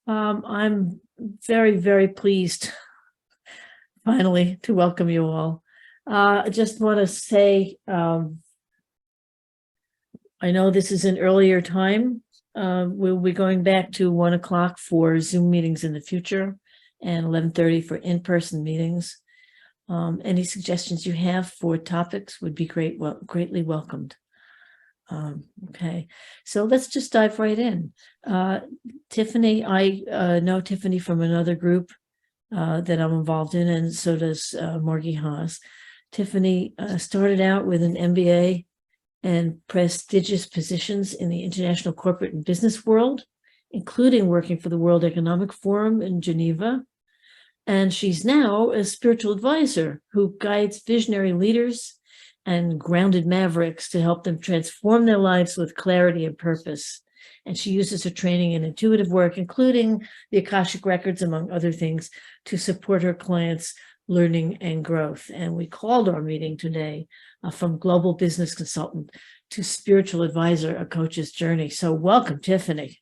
I'm very, very pleased finally to welcome you all. I just want to say, I know this is an earlier time. We'll be going back to 1 o'clock for Zoom meetings in the future and 11:30 for in-person meetings. Any suggestions you have for topics would be greatly welcomed. Okay, so let's just dive right in. Tiffany, I know Tiffany from another group that I'm involved in, and so does Margie Haas. Tiffany started out with an MBA and prestigious positions in the international corporate and business world, including working for the World Economic Forum in Geneva. And she's now a spiritual advisor who guides visionary leaders and grounded mavericks to help them transform their lives with clarity and purpose. And she uses her training in intuitive work, including the Akashic Records, among other things, to support her clients' learning and growth. And we called our meeting today from global business consultant to spiritual advisor, a coach's journey. So welcome, Tiffany.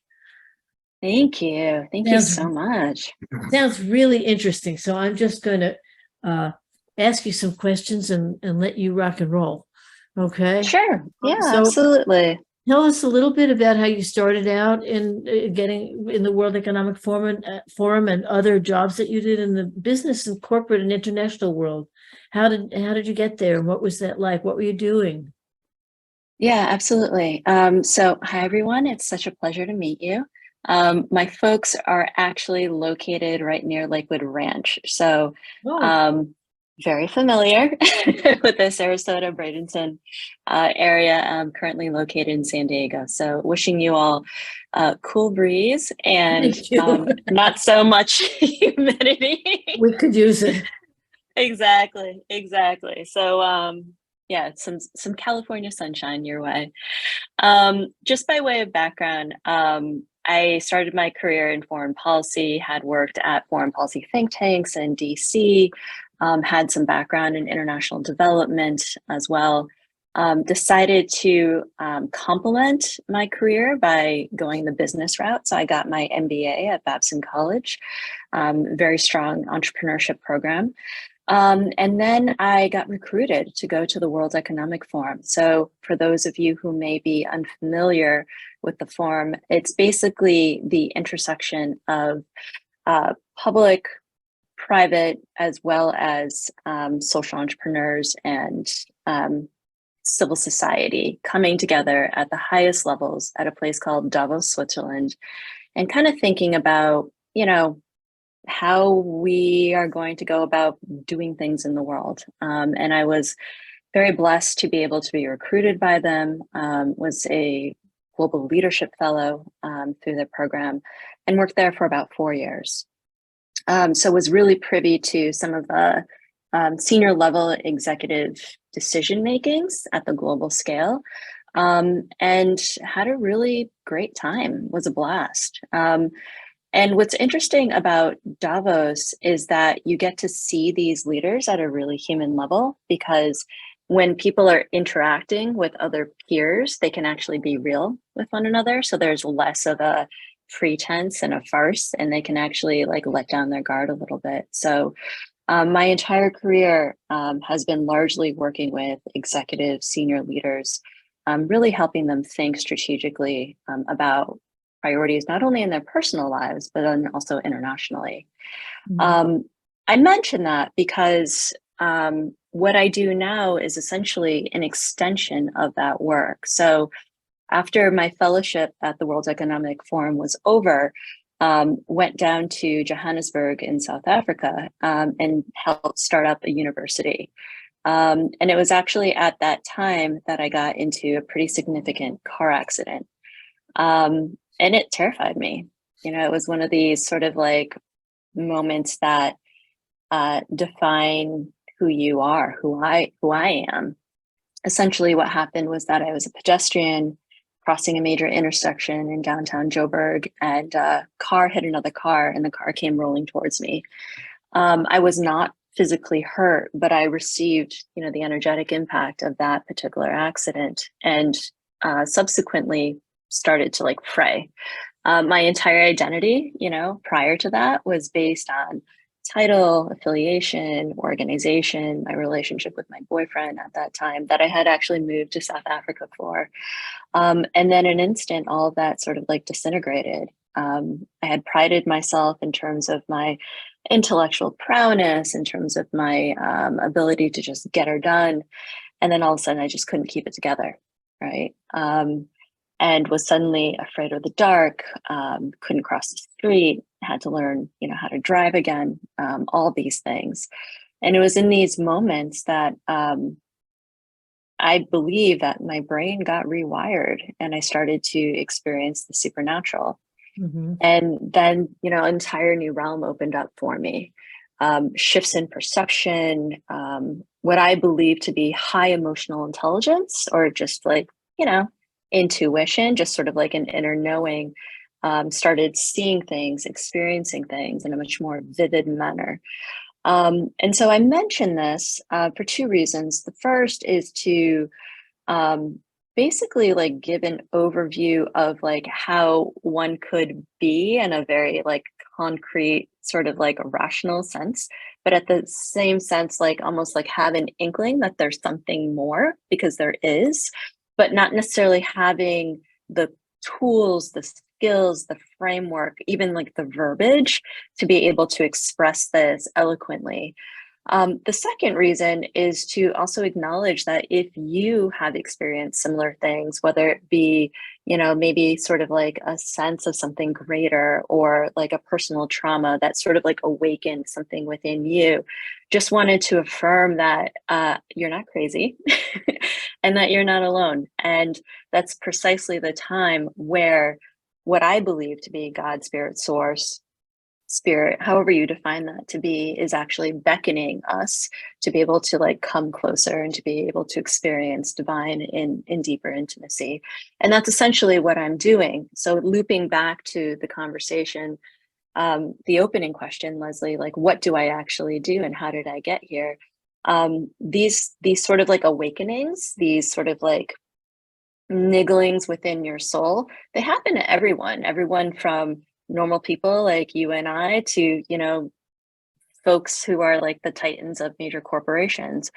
Thank you. Thank you so much. Sounds really interesting. So I'm just going to ask you some questions and let you rock and roll. Okay. Sure. Yeah, So absolutely. tell us a little bit about how you started out in getting in the World Economic Forum and other jobs that you did in the business and corporate and international world. How did you get there? What was that like? What were you doing? Yeah, absolutely. So hi, everyone. It's such a pleasure to meet you. My folks are actually located right near Lakewood Ranch. So very familiar with the Sarasota, Bradenton area. I'm currently located in San Diego. So wishing you all cool breeze and not so much humidity. We could use it. Exactly. So yeah, some California sunshine your way. Just by way of background, I started my career in foreign policy, had worked at foreign policy think tanks in DC, had some background in international development as well. Decided to complement my career by going the business route. So I got my MBA at Babson College, very strong entrepreneurship program. And then I got recruited to go to the World Economic Forum. So for those of you who may be unfamiliar with the forum, it's basically the intersection of public, private, as well as social entrepreneurs and civil society coming together at the highest levels at a place called Davos, Switzerland, and kind of thinking about, how we are going to go about doing things in the world. And I was very blessed to be able to be recruited by them, was a global leadership fellow through their program, and worked there for about 4 years. So was really privy to some of the senior level executive decision makings at the global scale, and had a really great time. Was a blast. And what's interesting about Davos is that you get to see these leaders at a really human level, because when people are interacting with other peers, they can actually be real with one another. So there's less of a pretense and a farce, and they can actually let down their guard a little bit. So my entire career has been largely working with executive senior leaders, really helping them think strategically about priorities, not only in their personal lives, but then also internationally. I mention that because what I do now is essentially an extension of that work. So after my fellowship at the World Economic Forum was over, went down to Johannesburg in South Africa and helped start up a university. And it was actually at that time that I got into a pretty significant car accident. And it terrified me. It was one of these sort of moments that define who you are, who I am. Essentially what happened was that I was a pedestrian crossing a major intersection in downtown Joburg, and a car hit another car, and the car came rolling towards me. I was not physically hurt, but I received, the energetic impact of that particular accident, and subsequently started to fray. My entire identity, you know, prior to that was based on title, affiliation, organization, my relationship with my boyfriend at that time that I had actually moved to South Africa for. And then in an instant, all of that sort of like disintegrated. I had prided myself in terms of my intellectual prowess, in terms of my ability to just get her done. And then all of a sudden, I just couldn't keep it together, right? And was suddenly afraid of the dark, couldn't cross the street, had to learn, you know, how to drive again, all these things. And it was in these moments that I believe that my brain got rewired and I started to experience the supernatural. Mm-hmm. And then, you know, an entire new realm opened up for me. Shifts in perception, what I believe to be high emotional intelligence, or just like, you know, intuition, just sort of like an inner knowing, started seeing things, experiencing things in a much more vivid manner. And so I mention this for two reasons. The first is to um, basically like give an overview of like how one could be in a very like concrete sort of like a rational sense, but at the same sense like almost like have an inkling that there's something more, because there is, but not necessarily having the tools, the skills, the framework, even like the verbiage to be able to express this eloquently. The second reason is to also acknowledge that if you have experienced similar things, whether it be, you know, maybe sort of like a sense of something greater or like a personal trauma that sort of like awakened something within you, just wanted to affirm that you're not crazy and that you're not alone. And that's precisely the time where what I believe to be God's spirit source, spirit, however you define that to be, is actually beckoning us to be able to like come closer and to be able to experience divine in deeper intimacy. And that's essentially what I'm doing. So looping back to the conversation, the opening question, Leslie, like what do I actually do and how did I get here? These sort of like awakenings, these sort of like nigglings within your soul, they happen to everyone from normal people like you and I to, you know, folks who are like the titans of major corporations.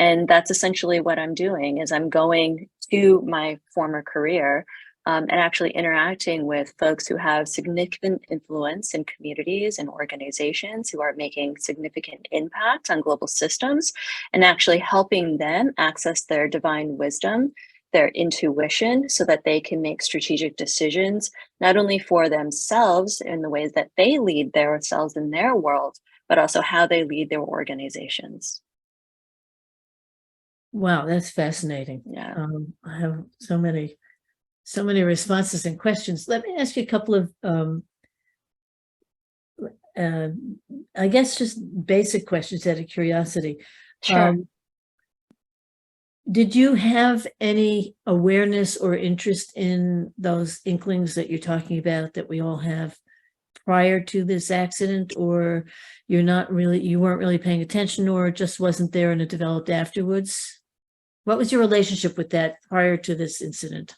And that's essentially what I'm doing is I'm going to my former career, and actually interacting with folks who have significant influence in communities and organizations who are making significant impact on global systems, and actually helping them access their divine wisdom, their intuition, so that they can make strategic decisions, not only for themselves in the ways that they lead themselves in their world, but also how they lead their organizations. Wow, that's fascinating. Yeah. I have so many responses and questions. Let me ask you a couple of, uh, I guess, just basic questions out of curiosity. Sure. Did you have any awareness or interest in those inklings that you're talking about that we all have prior to this accident, or you weren't really paying attention, or it just wasn't there and it developed afterwards? What was your relationship with that prior to this incident?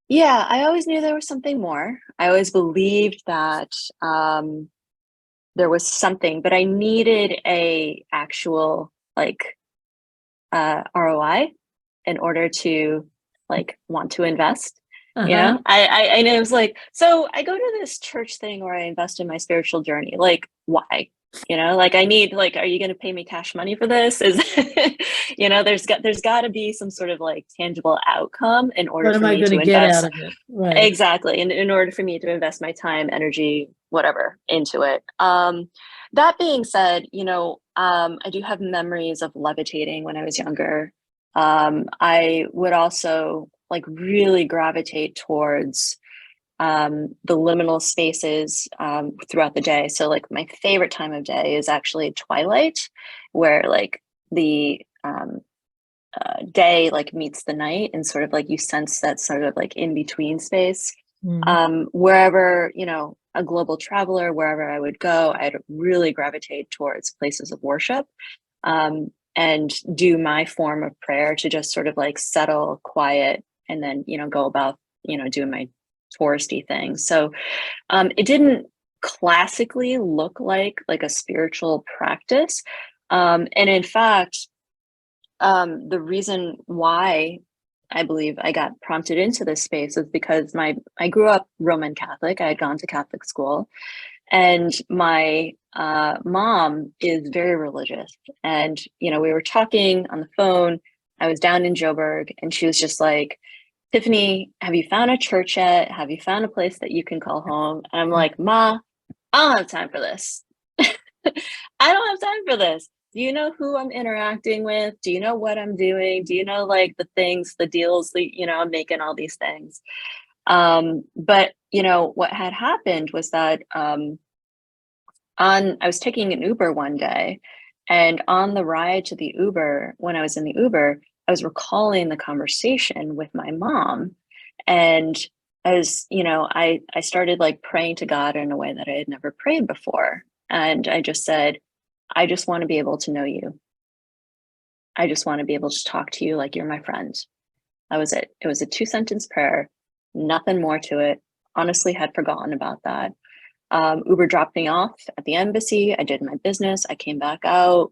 Yeah, I always knew there was something more. I always believed that there was something, but I needed a actual like ROI in order to like want to invest. You Uh-huh. know, I know it was like, so I go to this church thing where I invest in my spiritual journey. Like, why? You know, like I need like, are you going to pay me cash money for this? Is you know, there's got to be some sort of like tangible outcome in order What am for I me going to to get out invest. of it? Right. Exactly. And in order for me to invest my time, energy, whatever into it. That being said, you know, I do have memories of levitating when I was younger. I would also like really gravitate towards the liminal spaces throughout the day. So like my favorite time of day is actually twilight, where like the day like meets the night and sort of like you sense that sort of like in between space. Mhm. Wherever, you know, a global traveler, wherever I would go, I'd really gravitate towards places of worship, and do my form of prayer to just sort of like settle, quiet, and then, you know, go about, you know, doing my touristy things. So it didn't classically look like a spiritual practice. And in fact, the reason why I believe I got prompted into this space was because I grew up Roman Catholic. I had gone to Catholic school, and my mom is very religious. And we were talking on the phone. I was down in Joburg, and she was just like, "Tiffany, have you found a church yet? Have you found a place that you can call home?" And I'm like, "Ma, I don't have time for this. I don't have time for this. Do you know who I'm interacting with? Do you know what I'm doing? Do you know like the things, the deals that, I'm making all these things?" But what had happened was that I was taking an Uber one day, and on the ride to the Uber, when I was in the Uber, I was recalling the conversation with my mom. And I started like praying to God in a way that I had never prayed before. And I just said, "I just want to be able to know you. I just want to be able to talk to you like you're my friend." That was it. It was a 2-sentence prayer, nothing more to it. Honestly, had forgotten about that. Uber dropped me off at the embassy. I did my business. I came back out,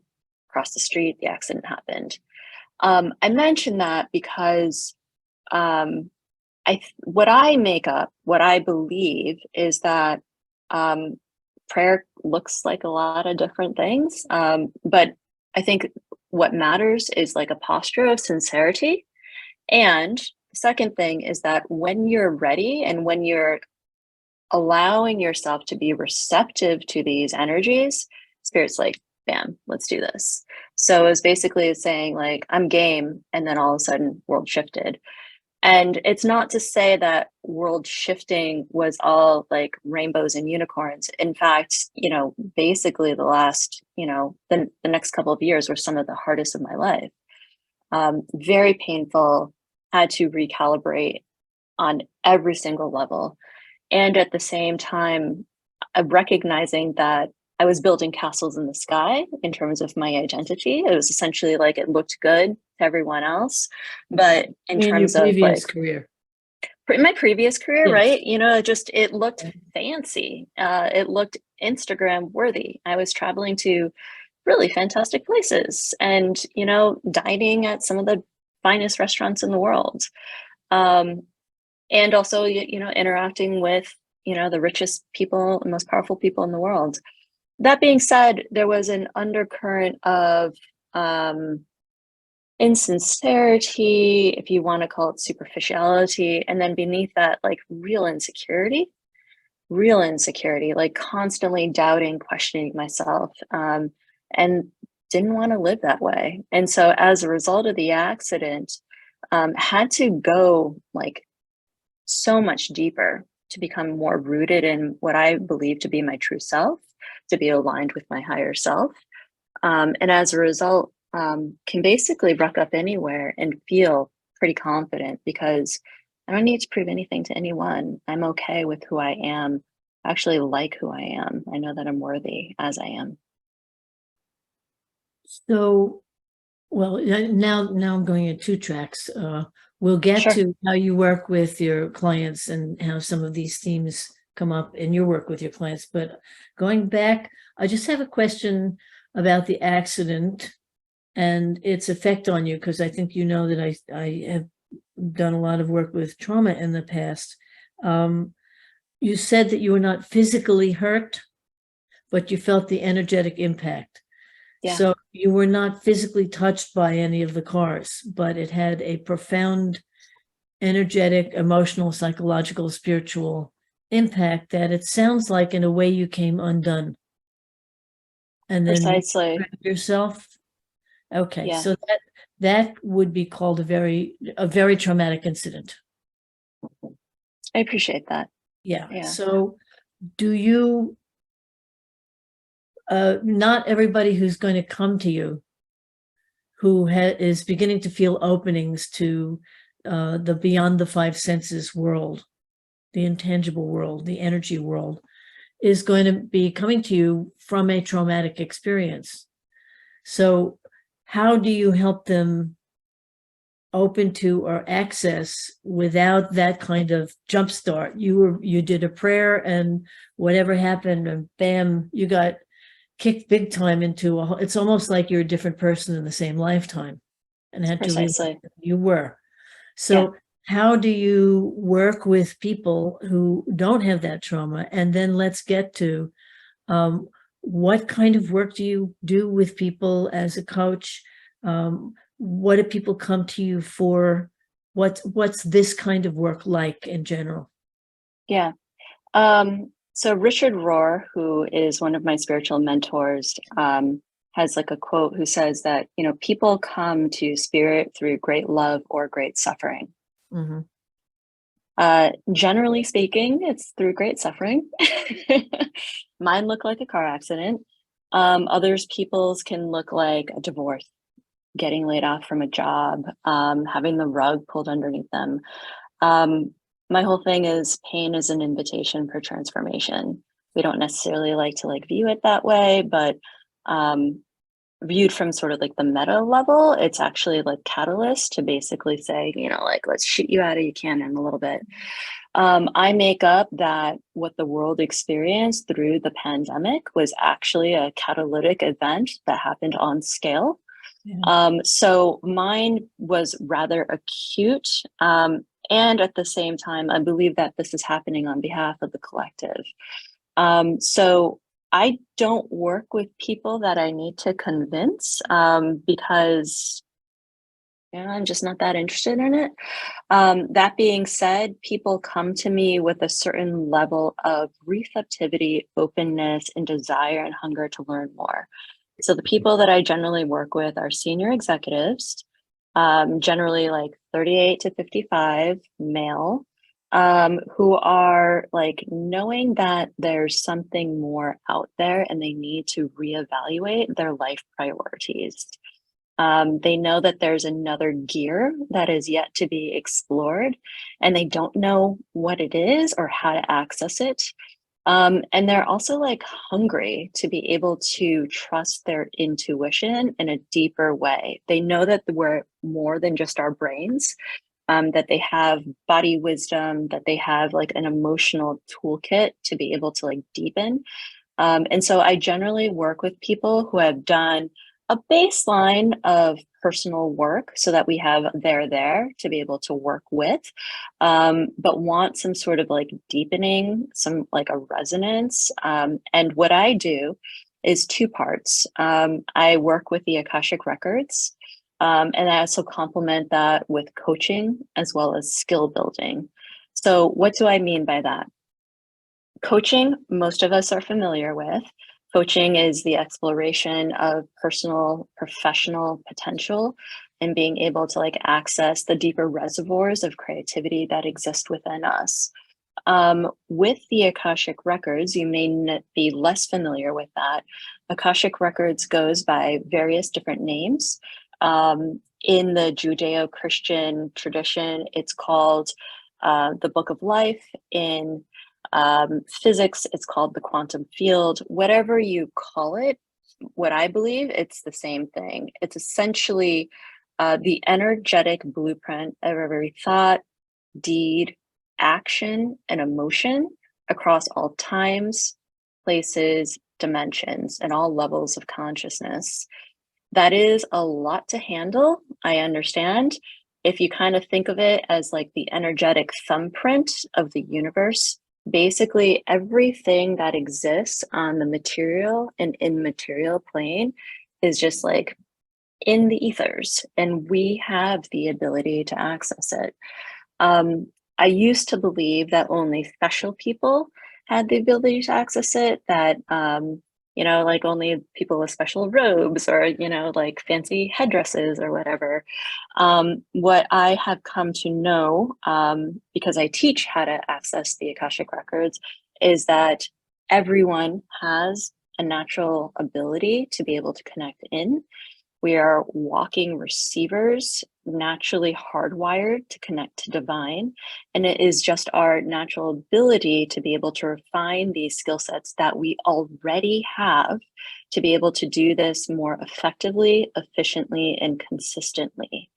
across the street. The accident happened. I mentioned that because what I believe is that prayer looks like a lot of different things. But I think what matters is like a posture of sincerity. And the second thing is that when you're ready and when you're allowing yourself to be receptive to these energies, Spirit's like, "Bam, let's do this." So it was basically saying like, "I'm game." And then all of a sudden world shifted. And it's not to say that world shifting was all like rainbows and unicorns. In fact, basically the last, the next couple of years were some of the hardest of my life. Very painful, had to recalibrate on every single level. And at the same time, recognizing that I was building castles in the sky in terms of my identity. It was essentially like it looked good to everyone else. But in terms your of previous like career. in my previous career, Yes. right? It looked fancy. It looked Instagram worthy. I was traveling to really fantastic places and, dining at some of the finest restaurants in the world. And also, interacting with, the richest people and most powerful people in the world. That being said, there was an undercurrent of insincerity, if you want to call it superficiality, and then beneath that, like real insecurity, like constantly doubting, questioning myself, and didn't want to live that way. And so as a result of the accident, had to go like so much deeper to become more rooted in what I believe to be my true self, to be aligned with my higher self. And as a result, can basically rock up anywhere and feel pretty confident because I don't need to prove anything to anyone. I'm okay with who I am. I actually like who I am. I know that I'm worthy as I am. So, well, now I'm going in 2 tracks. We'll get Sure. to how you work with your clients and how some of these themes come up in your work with your clients. But going back, I just have a question about the accident and its effect on you, because I think that I have done a lot of work with trauma in the past. You said that you were not physically hurt, but you felt the energetic impact. Yeah. So you were not physically touched by any of the cars, but it had a profound energetic, emotional, psychological, spiritual impact that it sounds like in a way you came undone. And then Precisely. yourself. Okay. Yeah. So that would be called a very traumatic incident. I appreciate that. Yeah. Yeah. So do you, not everybody who's going to come to you who is beginning to feel openings to the beyond the 5 senses world, the intangible world, the energy world, is going to be coming to you from a traumatic experience. So how do you help them open to or access without that kind of jump start. You did a prayer and whatever happened, and bam, you got kicked big time into it's almost like you're a different person in the same lifetime and had to realize Precisely. you were. Yeah. So how do you work with people who don't have that trauma? And then let's get to what kind of work do you do with people as a coach? What do people come to you for? What's this kind of work like in general? Yeah. So Richard Rohr, who is one of my spiritual mentors, has like a quote who says that, you know, people come to spirit through great love or great suffering. Mm-hmm. Generally speaking, it's through great suffering. Mine look like a car accident. Others people's can look like a divorce, getting laid off from a job, having the rug pulled underneath them. My whole thing is pain is an invitation for transformation. We don't necessarily like to like view it that way, but viewed from sort of like the meta level, it's actually like catalyst to basically say, you know, like, let's shoot you out of your cannon a little bit. I make up that what the world experienced through the pandemic was actually a catalytic event that happened on scale. So mine was rather acute. And at the same time, I believe that this is happening on behalf of the collective. So I don't work with people that I need to convince because I'm just not that interested in it. That being said, people come to me with a certain level of receptivity, openness, and desire and hunger to learn more. So the people that I generally work with are senior executives, generally like 38 to 55 male, who are like knowing that there's something more out there and they need to reevaluate their life priorities. They know that there's another gear that is yet to be explored, and they don't know what it is or how to access it. And they're also like hungry to be able to trust their intuition in a deeper way. They know that we're more than just our brains, that they have body wisdom, that they have like an emotional toolkit to be able to like deepen. And so I generally work with people who have done a baseline of personal work so that we have there to be able to work with, but want some sort of like deepening, some like a resonance. And what I do is two parts. I work with the Akashic Records, and I also complement that with coaching as well as skill building. So what do I mean by that? Coaching, most of us are familiar with. Coaching is the exploration of personal, professional potential and being able to like access the deeper reservoirs of creativity that exist within us. With the Akashic Records, you may be less familiar with that. Akashic Records goes by various different names. In the Judeo-Christian tradition, it's called the Book of Life. In physics, it's called the quantum field. Whatever you call it, what I believe, it's the same thing. It's essentially the energetic blueprint of every thought, deed, action, and emotion across all times, places, dimensions, and all levels of consciousness. That is a lot to handle, I understand. If you kind of think of it as like the energetic thumbprint of the universe, basically everything that exists on the material and immaterial plane is just like in the ethers, and we have the ability to access it. I used to believe that only special people had the ability to access it, that, like only people with special robes or, like fancy headdresses or whatever. What I have come to know, because I teach how to access the Akashic Records, is that everyone has a natural ability to be able to connect in. We are walking receivers, naturally hardwired to connect to divine. And it is just our natural ability to be able to refine these skill sets that we already have to be able to do this more effectively, efficiently, and consistently.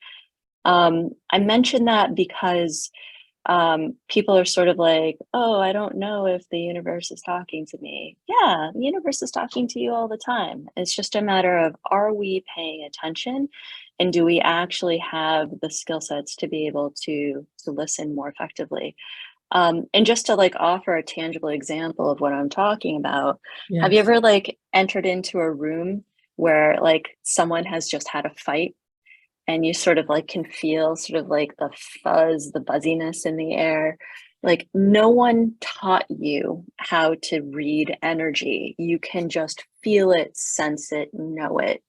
I mentioned that because people are sort of like, oh, I don't know if the universe is talking to me. Yeah, the universe is talking to you all the time. It's just a matter of, are we paying attention, and do we actually have the skill sets to be able to listen more effectively? And just to like offer a tangible example of what I'm talking about, have you Yes. ever like entered into a room where like someone has just had a fight, and you sort of like can feel sort of like the fuzz, the buzziness in the air? Like no one taught you how to read energy. You can just feel it, sense it, know it.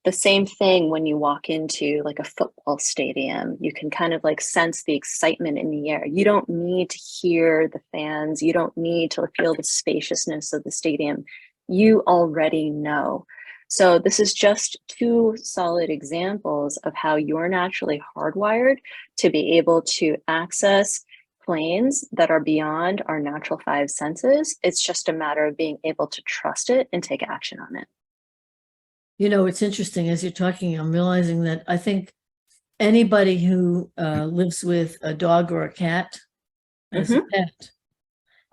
The same thing when you walk into like a football stadium, you can kind of like sense the excitement in the air. You don't need to hear the fans. You don't need to feel the spaciousness of the stadium. You already know. So this is just two solid examples of how you're naturally hardwired to be able to access planes that are beyond our natural five senses. It's just a matter of being able to trust it and take action on it. It's interesting as you're talking, I'm realizing that I think anybody who lives with a dog or a cat as a pet,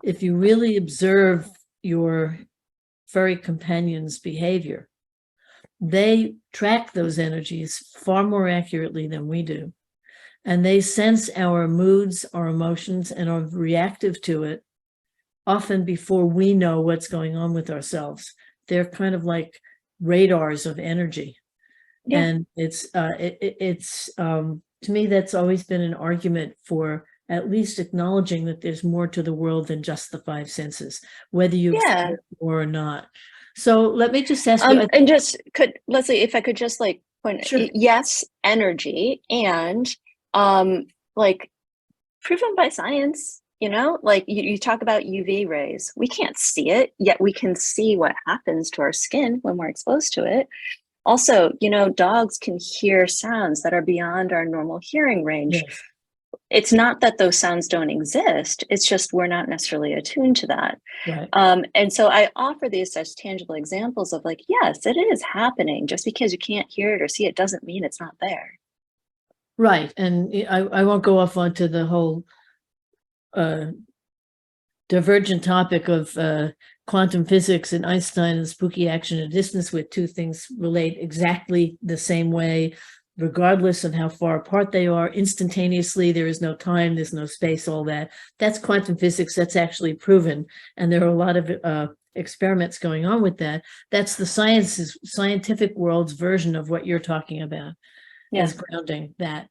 if you really observe your furry companion's behavior, they track those energies far more accurately than we do. And they sense our moods, our emotions, and are reactive to it often before we know what's going on with ourselves. They're kind of like radars of energy. Yeah. And it's to me, that's always been an argument for at least acknowledging that there's more to the world than just the five senses, whether you Yeah. or not. So let me just ask you. And just Leslie, if I could just like point, Sure. yes, energy, and like proven by science, like you talk about UV rays. We can't see it, yet we can see what happens to our skin when we're exposed to it. Also, dogs can hear sounds that are beyond our normal hearing range. Yes. It's not that those sounds don't exist. It's just we're not necessarily attuned to that. Right. And so I offer these as tangible examples of like, yes, it is happening. Just because you can't hear it or see it doesn't mean it's not there. Right. And I won't go off onto the whole divergent topic of quantum physics and Einstein and spooky action and distance, where two things relate exactly the same way, regardless of how far apart they are. Instantaneously, there is no time, there's no space, all that. That's quantum physics. That's actually proven. And there are a lot of experiments going on with that. That's the scientific world's version of what you're talking about. As grounding that.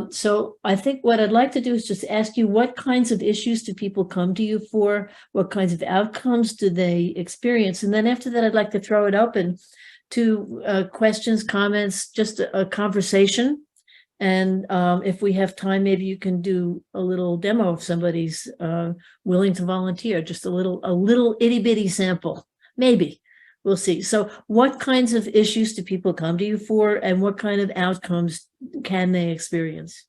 So I think what I'd like to do is just ask you, what kinds of issues do people come to you for? What kinds of outcomes do they experience? And then after that, I'd like to throw it open to questions, comments, just a conversation. And if we have time, maybe you can do a little demo if somebody's willing to volunteer, just a little itty bitty sample, maybe. We'll see. So what kinds of issues do people come to you for, and what kind of outcomes can they experience?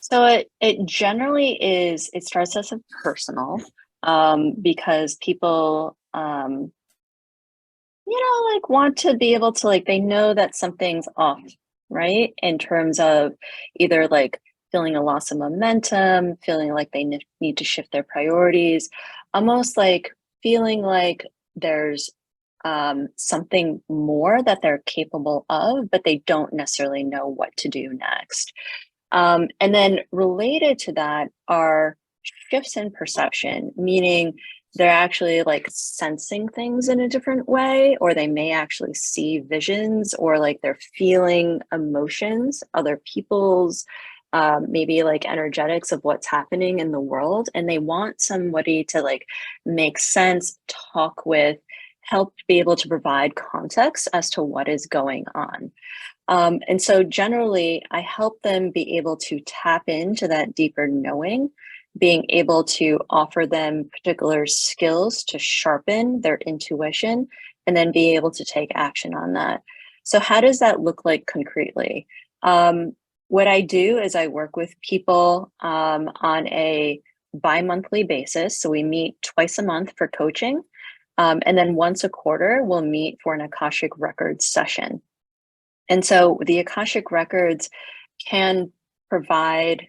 So it generally is, it starts as a personal, because people, like want to be able to, like, they know that something's off, right? In terms of either like feeling a loss of momentum, feeling like they need to shift their priorities, almost like feeling like there's something more that they're capable of, but they don't necessarily know what to do next. And then related to that are shifts in perception, meaning they're actually like sensing things in a different way, or they may actually see visions, or like they're feeling emotions, other people's, maybe like energetics of what's happening in the world. And they want somebody to like make sense, talk with, help be able to provide context as to what is going on. And so generally, I help them be able to tap into that deeper knowing, being able to offer them particular skills to sharpen their intuition, and then be able to take action on that. So how does that look like concretely? What I do is I work with people on a bi-monthly basis. So we meet twice a month for coaching. And then once a quarter, we'll meet for an Akashic Records session. And so the Akashic Records can provide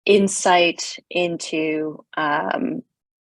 insight into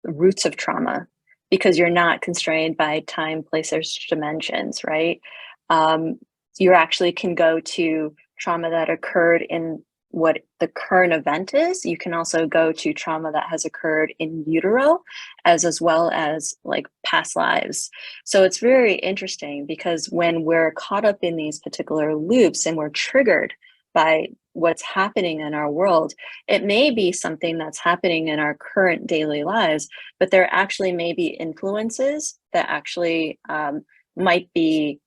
roots of trauma, because you're not constrained by time, place, or dimensions, right? You actually can go to trauma that occurred in what the current event is. You can also go to trauma that has occurred in utero, as well as like past lives. So it's very interesting, because when we're caught up in these particular loops and we're triggered by what's happening in our world, it may be something that's happening in our current daily lives, but there actually may be influences that actually might be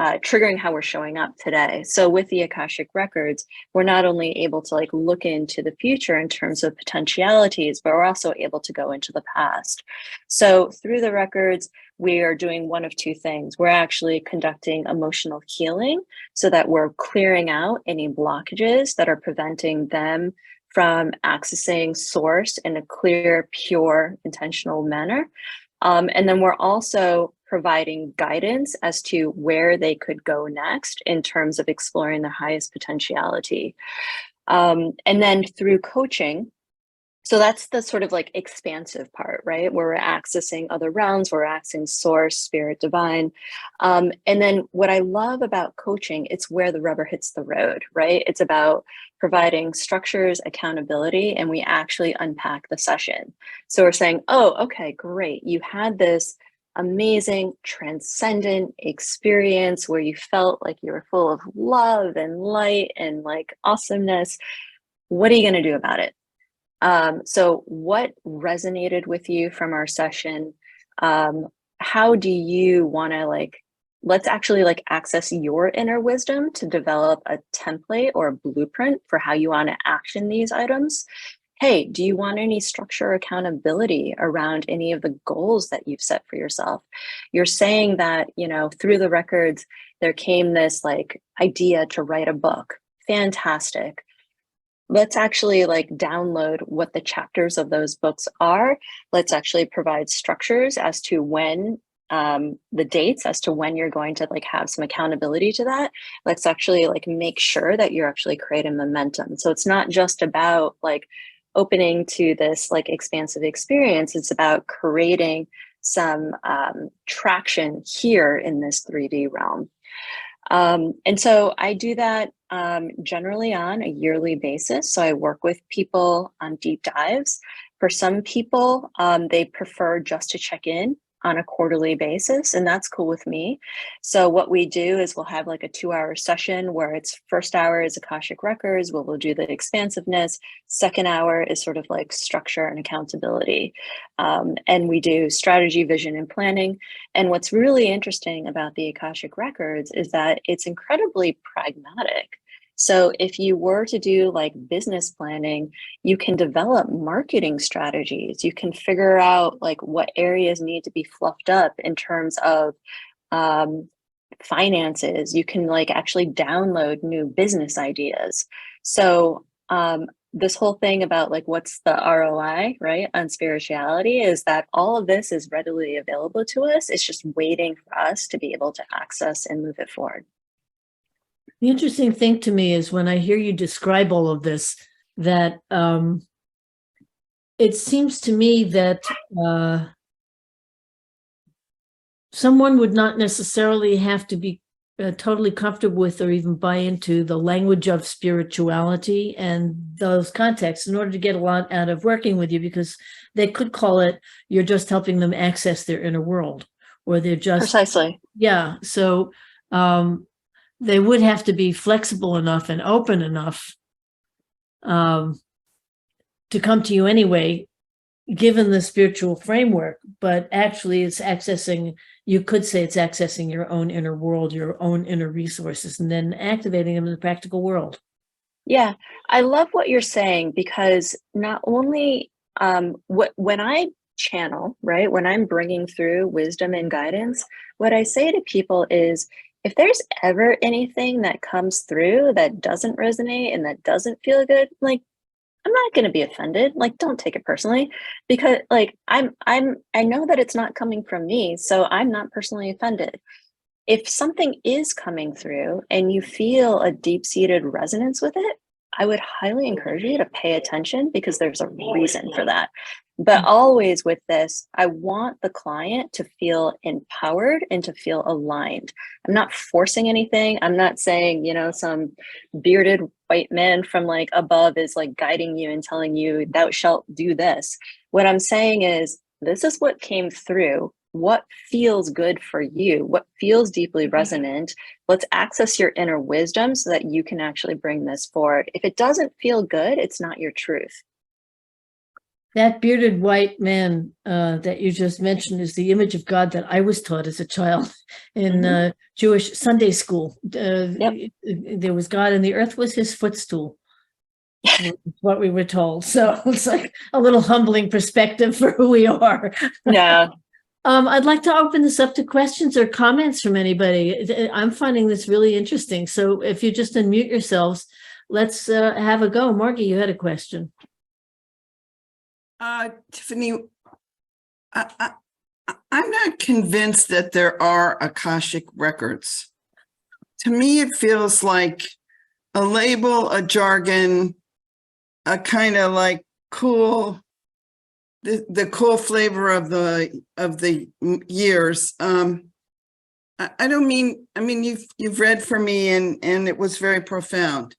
triggering how we're showing up today. So with the Akashic Records, we're not only able to like look into the future in terms of potentialities, but we're also able to go into the past. So through the records, we are doing one of two things. We're actually conducting emotional healing so that we're clearing out any blockages that are preventing them from accessing source in a clear, pure, intentional manner. And then we're also providing guidance as to where they could go next in terms of exploring their highest potentiality. And then through coaching, so that's the sort of like expansive part, right? Where we're accessing other realms, we're accessing source, spirit, divine. And then what I love about coaching, it's where the rubber hits the road, right? It's about providing structures, accountability, and we actually unpack the session. So we're saying, oh, okay, great. You had this amazing, transcendent experience where you felt like you were full of love and light and like awesomeness. What are you going to do about it? So what resonated with you from our session? How do you want to let's actually access your inner wisdom to develop a template or a blueprint for how you want to action these items. Hey, do you want any structure or accountability around any of the goals that you've set for yourself? You're saying that, through the records, there came this idea to write a book. Fantastic. Let's actually download what the chapters of those books are. Let's actually provide structures as to when the dates as to when you're going to have some accountability to that. Let's actually make sure that you're actually creating momentum. So it's not just about opening to this expansive experience. It's about creating some traction here in this 3D realm. And so I do that generally on a yearly basis. So I work with people on deep dives. For some people, they prefer just to check in on a quarterly basis, and that's cool with me. So what we do is we'll have a 2-hour session where it's first hour is Akashic Records, we'll do the expansiveness. Second hour is sort of structure and accountability. And we do strategy, vision, and planning. And what's really interesting about the Akashic Records is that it's incredibly pragmatic. So if you were to do business planning, you can develop marketing strategies. You can figure out what areas need to be fluffed up in terms of finances. You can actually download new business ideas. So this whole thing about what's the ROI, right, on spirituality is that all of this is readily available to us. It's just waiting for us to be able to access and move it forward. The interesting thing to me is when I hear you describe all of this, that it seems to me that someone would not necessarily have to be totally comfortable with or even buy into the language of spirituality and those contexts in order to get a lot out of working with you, because they could call it you're just helping them access their inner world, or they're just precisely. Yeah. So they would have to be flexible enough and open enough to come to you anyway, given the spiritual framework. But actually it's accessing, you could say it's accessing your own inner world, your own inner resources, and then activating them in the practical world. Yeah, I love what you're saying, because not only when I channel, right, when I'm bringing through wisdom and guidance, what I say to people is, if there's ever anything that comes through that doesn't resonate and that doesn't feel good, I'm not going to be offended. Don't take it personally, because I know that it's not coming from me, so I'm not personally offended. if something is coming through and you feel a deep-seated resonance with it, I would highly encourage you to pay attention, because there's a reason for that. But always with this, I want the client to feel empowered and to feel aligned. I'm not forcing anything. I'm not saying, some bearded white man from like above is like guiding you and telling you thou shalt do this. What I'm saying is, this is what came through. What feels good for you? What feels deeply resonant? Let's access your inner wisdom so that you can actually bring this forward. If it doesn't feel good, it's not your truth. That bearded white man that you just mentioned is the image of God that I was taught as a child in Jewish Sunday school. There was God and the earth was his footstool. What we were told. So it's like a little humbling perspective for who we are. Yeah. I'd like to open this up to questions or comments from anybody. I'm finding this really interesting. So if you just unmute yourselves, let's have a go. Margie, you had a question. Tiffany, I'm not convinced that there are Akashic records. To me, it feels like a label, a jargon, a kind of like cool, the cool flavor of the years. I don't mean, you've read for me and it was very profound.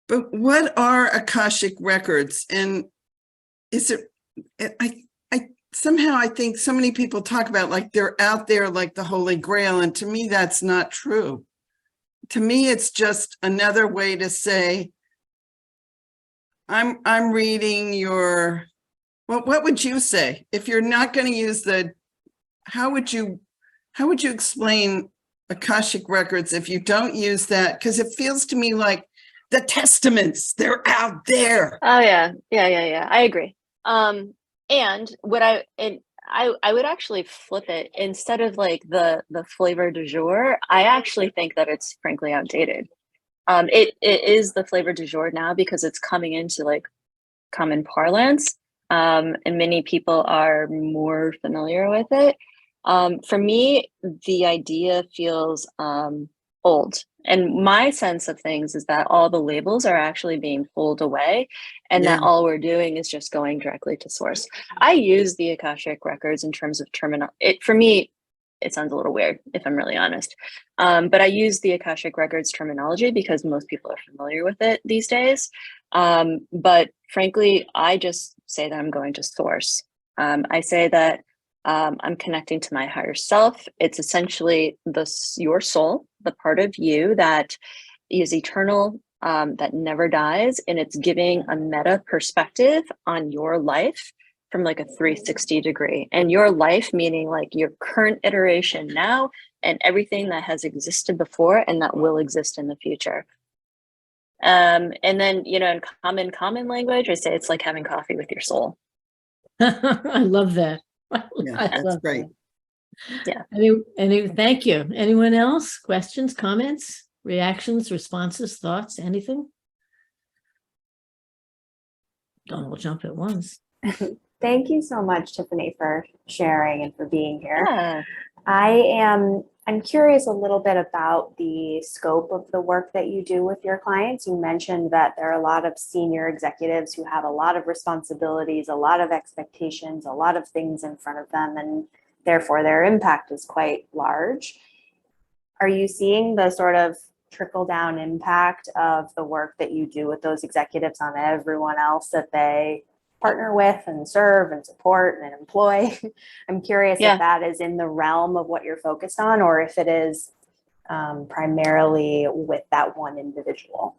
But what are Akashic records? And is it, I somehow I think so many people talk about like they're out there like the Holy Grail. And to me, that's not true. To me, it's just another way to say, I'm reading your, well, what would you say? If you're not going to use how would you explain Akashic records if you don't use that? Because it feels to me like the testaments, they're out there. Oh yeah. I agree. And what I would actually flip it. Instead of like the flavor du jour, I actually think that it's frankly outdated. It is the flavor du jour now because it's coming into like common parlance, and many people are more familiar with it. For me, the idea feels old. And my sense of things is that all the labels are actually being pulled away, and that all we're doing is just going directly to source. I use the Akashic records in terms of terminology. For me, it sounds a little weird if I'm really honest. But I use the Akashic records terminology because most people are familiar with it these days. But frankly, I just say that I'm going to source. I say that I'm connecting to my higher self. It's essentially your soul, the part of you that is eternal, that never dies, and it's giving a meta perspective on your life from like a 360 degree. And your life meaning like your current iteration now and everything that has existed before and that will exist in the future. And then, in common language, I say it's like having coffee with your soul. I love that. Yeah, that's great. That. Yeah. Thank you. Anyone else? Questions, comments, reactions, responses, thoughts, anything? Don't all jump at once. Thank you so much, Tiffany, for sharing and for being here. Yeah. I'm curious a little bit about the scope of the work that you do with your clients. You mentioned that there are a lot of senior executives who have a lot of responsibilities, a lot of expectations, a lot of things in front of them, and therefore their impact is quite large. Are you seeing the sort of trickle down impact of the work that you do with those executives on everyone else that they partner with and serve and support and employ? I'm curious if that is in the realm of what you're focused on, or if it is primarily with that one individual.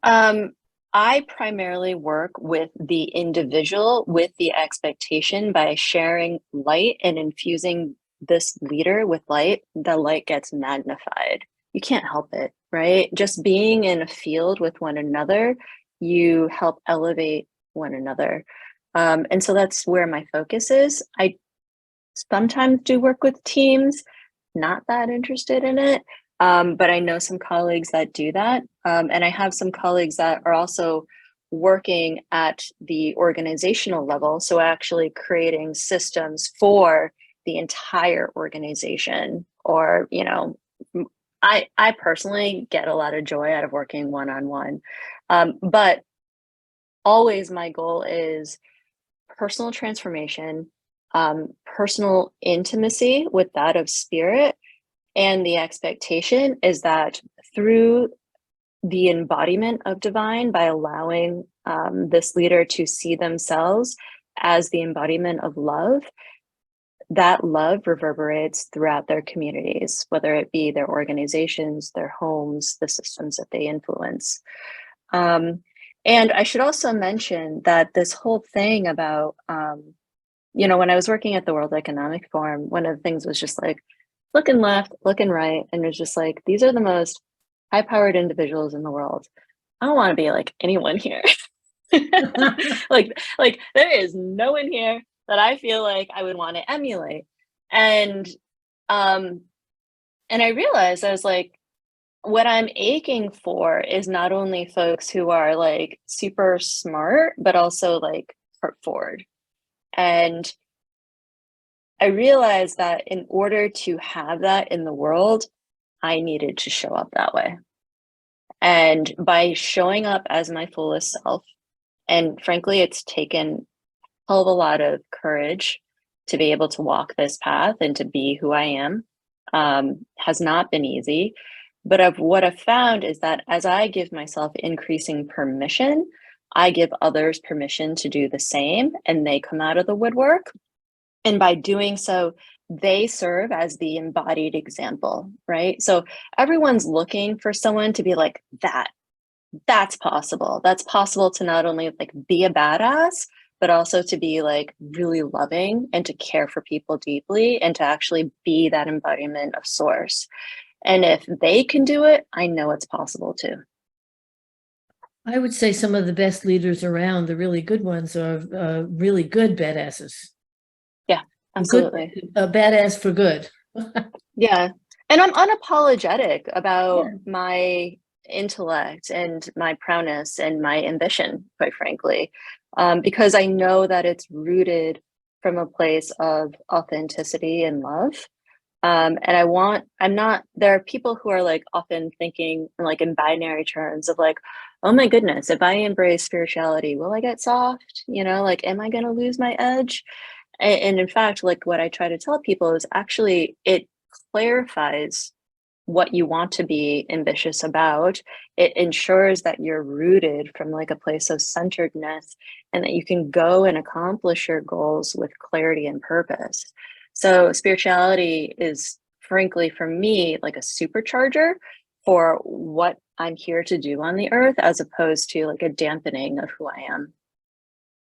I primarily work with the individual with the expectation by sharing light and infusing this leader with light, the light gets magnified. You can't help it, right? Just being in a field with one another, you help elevate one another. And so that's where my focus is. I sometimes do work with teams, not that interested in it, but I know some colleagues that do that. And I have some colleagues that are also working at the organizational level. So actually creating systems for the entire organization, or, you know, I personally get a lot of joy out of working one-on-one. But always my goal is personal transformation, personal intimacy with that of spirit. And the expectation is that through the embodiment of divine, by allowing this leader to see themselves as the embodiment of love, that love reverberates throughout their communities, whether it be their organizations, their homes, the systems that they influence. And I should also mention that this whole thing about, you know, when I was working at the World Economic Forum, one of the things was just like looking left, looking right, and it was just like, these are the most high-powered individuals in the world. I don't want to be like anyone here. like there is no one here that I feel like I would want to emulate. And I realized, I was like, what I'm aching for is not only folks who are like super smart, but also like heart forward. And I realized that in order to have that in the world, I needed to show up that way. And by showing up as my fullest self, and frankly, it's taken a hell of a lot of courage to be able to walk this path and to be who I am, has not been easy. But what I've found is that as I give myself increasing permission, I give others permission to do the same, and they come out of the woodwork. And by doing so, they serve as the embodied example, right? So everyone's looking for someone to be like, that's possible. That's possible to not only like be a badass, but also to be like really loving and to care for people deeply and to actually be that embodiment of source. And if they can do it, I know it's possible too. I would say some of the best leaders around, the really good ones, are really good badasses. Yeah, absolutely. A badass for good. Yeah. And I'm unapologetic about my intellect and my prowess and my ambition, quite frankly, because I know that it's rooted from a place of authenticity and love. And there are people who are like often thinking like in binary terms of like, oh my goodness, if I embrace spirituality, will I get soft? You know, like, am I going to lose my edge? And in fact, like what I try to tell people is actually it clarifies what you want to be ambitious about. It ensures that you're rooted from like a place of centeredness and that you can go and accomplish your goals with clarity and purpose. So spirituality is frankly for me like a supercharger for what I'm here to do on the earth, as opposed to like a dampening of who I am.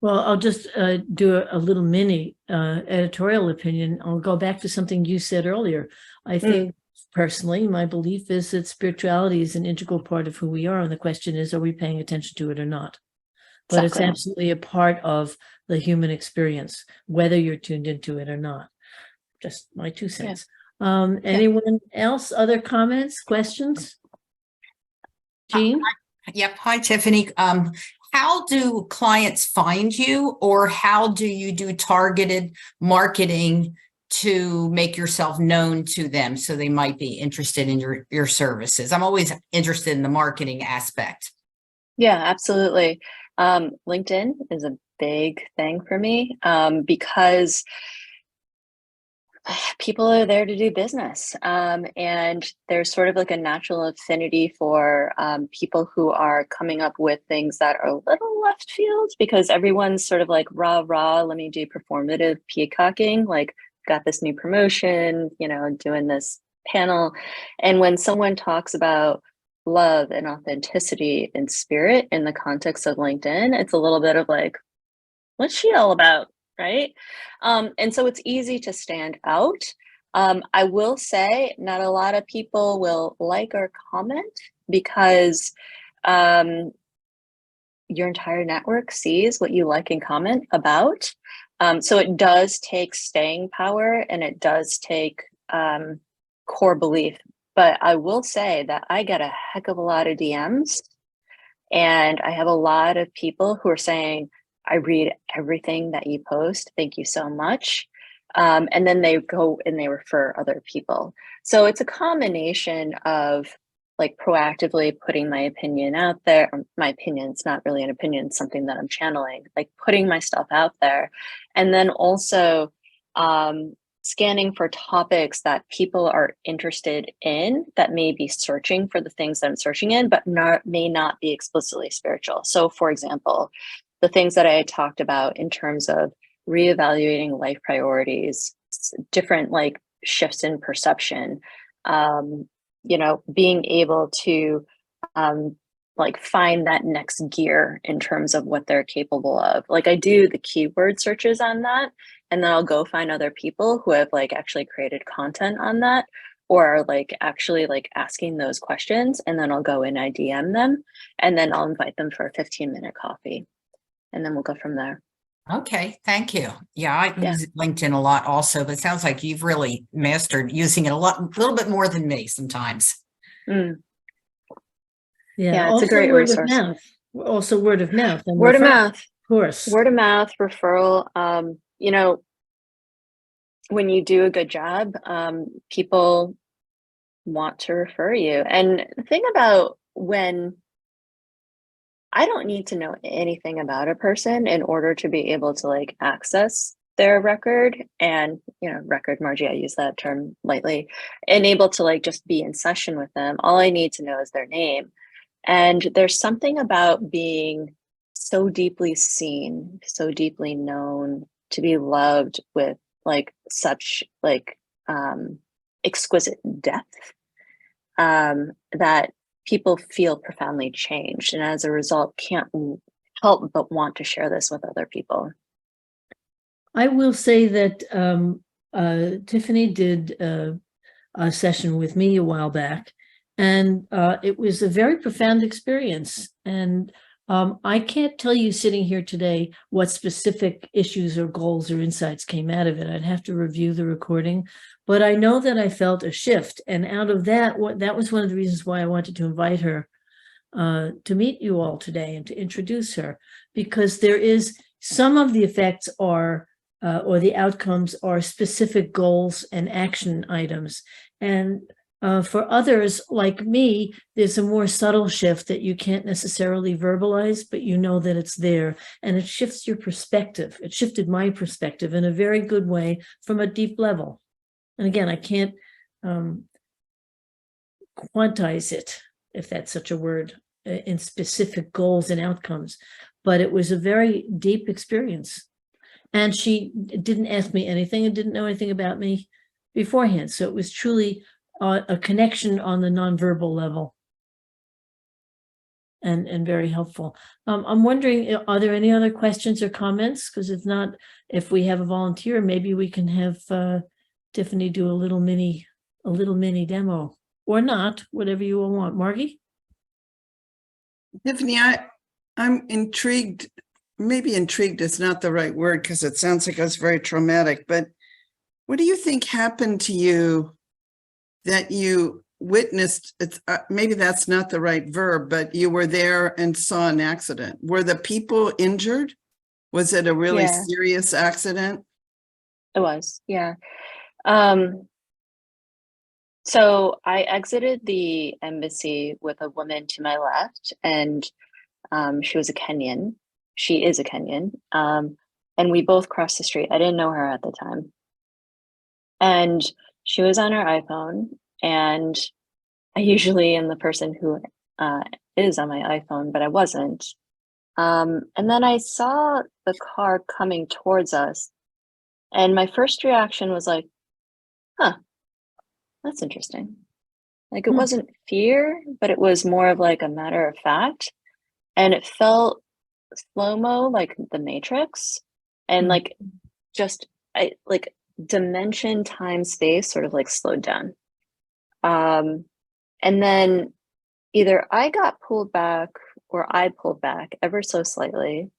Well, I'll just do a little mini editorial opinion. I'll go back to something you said earlier. I think personally, my belief is that spirituality is an integral part of who we are. And the question is, are we paying attention to it or not? But Exactly. It's absolutely a part of the human experience, whether you're tuned into it or not. Just my 2 cents. Anyone else? Other comments, questions? Jean? Yep. Hi, Tiffany. How do clients find you, or how do you do targeted marketing to make yourself known to them so they might be interested in your services? I'm always interested in the marketing aspect. Yeah, absolutely. LinkedIn is a big thing for me because people are there to do business. And there's sort of like a natural affinity for people who are coming up with things that are a little left field, because everyone's sort of like, rah, let me do performative peacocking, like got this new promotion, you know, doing this panel. And when someone talks about love and authenticity and spirit in the context of LinkedIn, it's a little bit of like, what's she all about? Right. And so it's easy to stand out. I will say not a lot of people will like or comment because your entire network sees what you like and comment about. So it does take staying power, and it does take core belief. But I will say that I get a heck of a lot of DMs, and I have a lot of people who are saying, I read everything that you post. Thank you so much. And then they go and they refer other people. So it's a combination of like proactively putting my opinion out there. My opinion, it's not really an opinion, it's something that I'm channeling, like putting my stuff out there. And then also scanning for topics that people are interested in that may be searching for the things that I'm searching in, but may not be explicitly spiritual. So for example, the things that I had talked about in terms of reevaluating life priorities, different like shifts in perception, you know, being able to like find that next gear in terms of what they're capable of. Like I do the keyword searches on that, and then I'll go find other people who have like actually created content on that, or are like actually like asking those questions, and then I'll go and I DM them, and then I'll invite them for a 15-minute coffee, and then we'll go from there. Okay, thank you. Yeah, I Yeah. use LinkedIn a lot also, but it sounds like you've really mastered using it a little bit more than me sometimes. Mm. Yeah, Yeah, it's a also great word of resource. mouth. Also word of mouth. And Word of refer- mouth. Of course. Word of mouth, referral. You know, when you do a good job, people want to refer you. And the thing about when I don't need to know anything about a person in order to be able to like access their record and, you know, record, Margie, I use that term lightly, and able to like just be in session with them. All I need to know is their name. And there's something about being so deeply seen, so deeply known, to be loved with like such like exquisite depth, that people feel profoundly changed, and as a result can't help but want to share this with other people. I will say that Tiffany did a session with me a while back, and it was a very profound experience. And I can't tell you sitting here today what specific issues or goals or insights came out of it. I'd have to review the recording, but I know that I felt a shift. And out of that, that was one of the reasons why I wanted to invite her to meet you all today and to introduce her, because there is some of the effects are or the outcomes are specific goals and action items. And for others like me, there's a more subtle shift that you can't necessarily verbalize, but you know that it's there, and it shifts your perspective. It shifted my perspective in a very good way from a deep level. And again, I can't quantize it, if that's such a word, in specific goals and outcomes, but it was a very deep experience. And she didn't ask me anything and didn't know anything about me beforehand. So it was truly a connection on the nonverbal level, and very helpful. I'm wondering, are there any other questions or comments? Because if not, if we have a volunteer, maybe we can have Tiffany do a little mini demo, or not, whatever you all want. Margie? Tiffany, I'm intrigued. Maybe intrigued is not the right word because it sounds like it was very traumatic, but what do you think happened to you that you witnessed? It's maybe that's not the right verb, but you were there and saw an accident. Were the people injured? Was it a really Yeah. serious accident? It was, yeah. So I exited the embassy with a woman to my left, and she was a Kenyan. She is a Kenyan. And we both crossed the street. I didn't know her at the time. And she was on her iPhone, and I usually am the person who is on my iPhone, but I wasn't. And then I saw the car coming towards us, and my first reaction was like, huh, that's interesting. Like, it wasn't fear, but it was more of like a matter of fact. And it felt slow-mo, like the Matrix, and like just like dimension, time, space sort of like slowed down. And then either I got pulled back or I pulled back ever so slightly.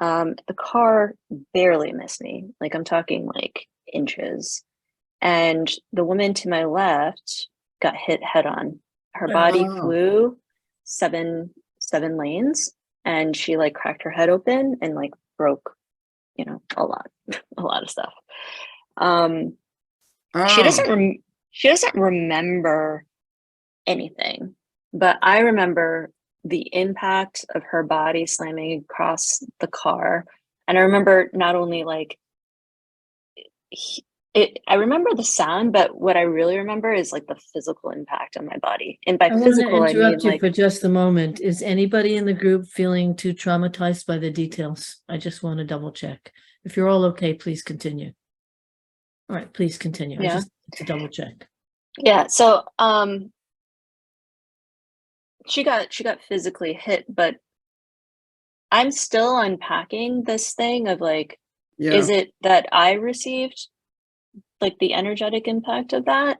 The car barely missed me. Like, I'm talking like inches. And the woman to my left got hit head on. Her body Oh. flew seven lanes, and she like cracked her head open and like broke, you know, a lot of stuff. She Oh, she doesn't remember anything, but I remember the impact of her body slamming across the car. And I remember not only like I remember the sound, but what I really remember is like the physical impact on my body. And by I want to physical, I mean interrupt you like, for just a moment. Is anybody in the group feeling too traumatized by the details? I just want to double check. If you're all okay, please continue. All right, please continue. I Yeah. just need to double check. yeah. So, she got physically hit, but I'm still unpacking this thing of like, yeah. is it that I received like the energetic impact of that?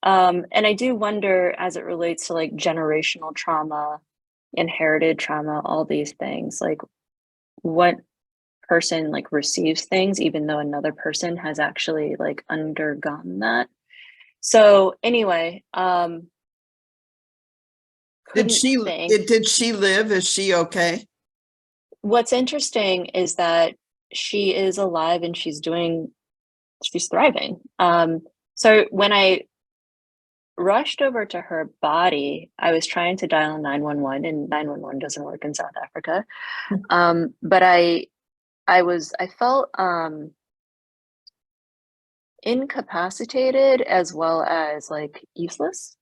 And I do wonder as it relates to like generational trauma, inherited trauma, all these things, like what person like receives things, even though another person has actually like undergone that. So anyway, Did couldn't think. did she live? Is she okay? What's interesting is that she is alive and she's thriving. So when I rushed over to her body, I was trying to dial 911 and 911 doesn't work in South Africa. But I felt incapacitated as well as like useless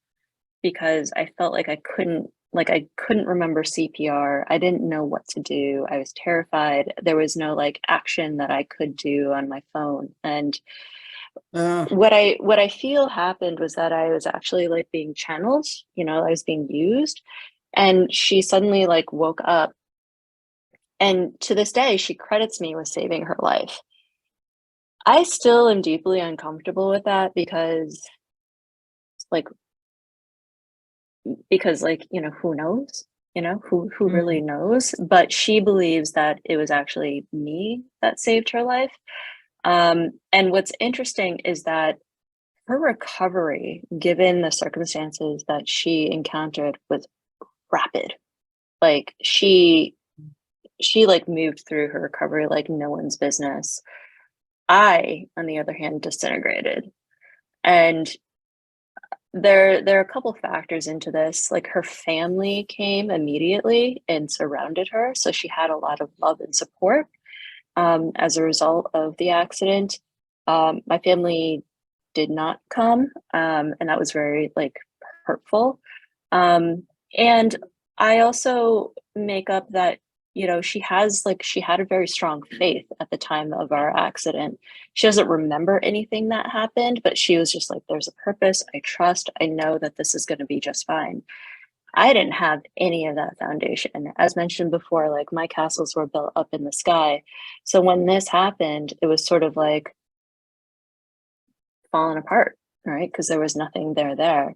because I felt like I couldn't remember CPR. I didn't know what to do. I was terrified. There was no like action that I could do on my phone. And what I feel happened was that I was actually like being channeled, I was being used. And she suddenly like woke up. And to this day, she credits me with saving her life. I still am deeply uncomfortable with that like, who knows? Who really knows? But she believes that it was actually me that saved her life. And what's interesting is that her recovery, given the circumstances that she encountered, was rapid. Like she like moved through her recovery like no one's business. I, on the other hand, disintegrated. And there are a couple factors into this. Like her family came immediately and surrounded her, so she had a lot of love and support as a result of the accident. My family did not come, and that was very like hurtful. And I also make up that she had a very strong faith at the time of our accident. She doesn't remember anything that happened, but she was just like, there's a purpose. I trust. I know that this is going to be just fine. I didn't have any of that foundation. As mentioned before, like my castles were built up in the sky. So when this happened, it was sort of like falling apart, right? Because there was nothing there.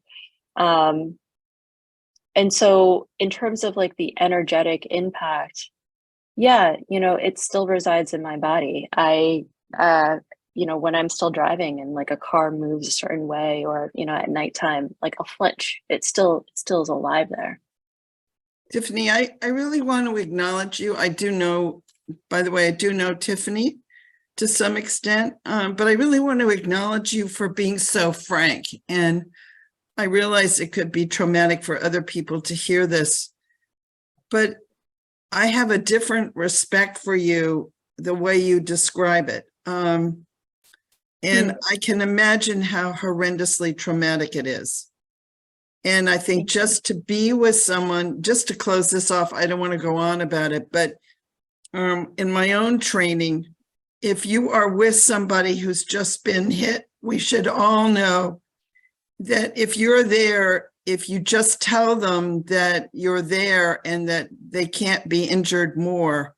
And so in terms of like the energetic impact, yeah, it still resides in my body. When I'm still driving and like a car moves a certain way or, at nighttime, like a flinch, it still is alive there. Tiffany, I really want to acknowledge you. I do know, by the way, I do know Tiffany to some extent, but I really want to acknowledge you for being so frank. And I realize it could be traumatic for other people to hear this, but I have a different respect for you, the way you describe it. And I can imagine how horrendously traumatic it is. And I think just to be with someone, just to close this off, I don't want to go on about it, but in my own training, if you are with somebody who's just been hit, we should all know that if you're there, if you just tell them that you're there and that they can't be injured more,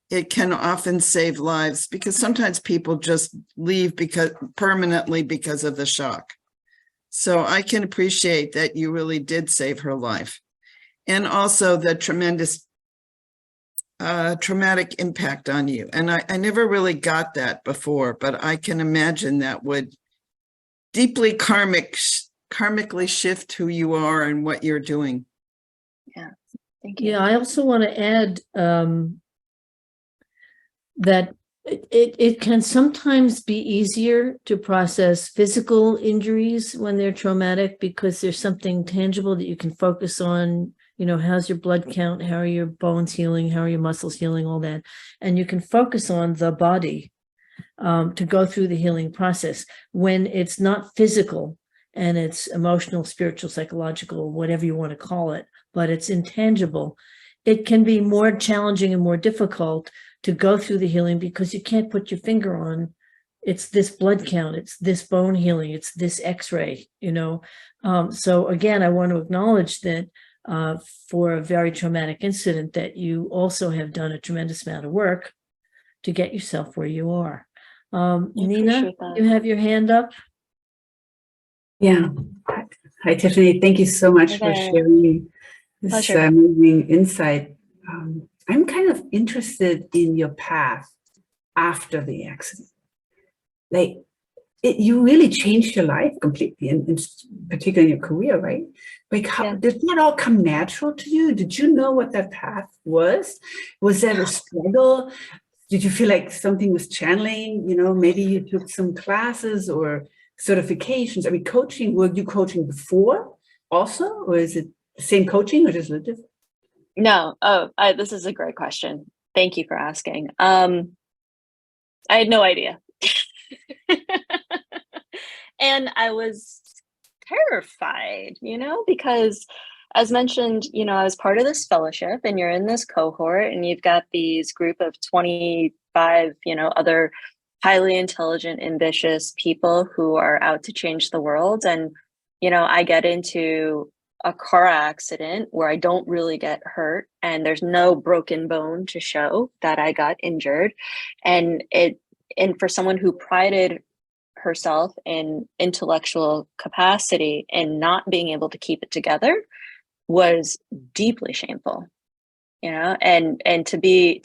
it can often save lives, because sometimes people just leave permanently because of the shock. So I can appreciate that you really did save her life, and also the tremendous traumatic impact on you. And I never really got that before, but I can imagine that would deeply karmically shift who you are and what you're doing. Yeah, thank you. Yeah, I also want to add that It can sometimes be easier to process physical injuries when they're traumatic because there's something tangible that you can focus on. You know, how's your blood count? How are your bones healing? How are your muscles healing? All that. And you can focus on the body to go through the healing process. When it's not physical and it's emotional, spiritual, psychological, whatever you want to call it, but it's intangible, it can be more challenging and more difficult to go through the healing because you can't put your finger on it's this blood count, it's this bone healing, it's this x-ray, you know. So again, I want to acknowledge that for a very traumatic incident that you also have done a tremendous amount of work to get yourself where you are. Nina, appreciate that. you have your hand up. Yeah. Hi, Tiffany. Thank you so much Hi for there. sharing this Pleasure. amazing insight. I'm kind of interested in your path after the accident. Like, you really changed your life completely, and particularly in your career, right? Like, Yeah. did that all come natural to you? Did you know what that path was? Was that a struggle? Did you feel like something was channeling? You know, maybe you took some classes or certifications. I mean, coaching, were you coaching before also? Or is it the same coaching or just a little different? No. This is a great question. Thank you for asking. I had no idea. And I was terrified, you know, because as mentioned, you know, I was part of this fellowship and you're in this cohort and you've got these group of 25, you know, other highly intelligent, ambitious people who are out to change the world. And, you know, I get into a car accident where I don't really get hurt and there's no broken bone to show that I got injured. And for someone who prided herself in intellectual capacity and not being able to keep it together was deeply shameful, you know, and to be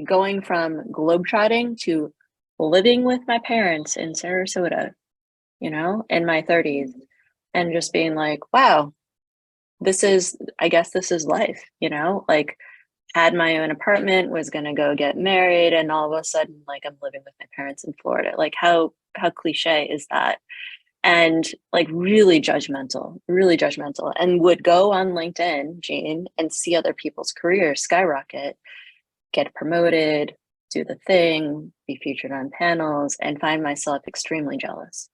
going from globetrotting to living with my parents in Sarasota, you know, in my 30s, and just being like, wow, I guess this is life, you know, like had my own apartment, was going to go get married, and all of a sudden, like, I'm living with my parents in Florida. Like, how cliche is that? And like really judgmental, and would go on LinkedIn, Jean, and see other people's careers skyrocket, get promoted, do the thing, be featured on panels, and find myself extremely jealous.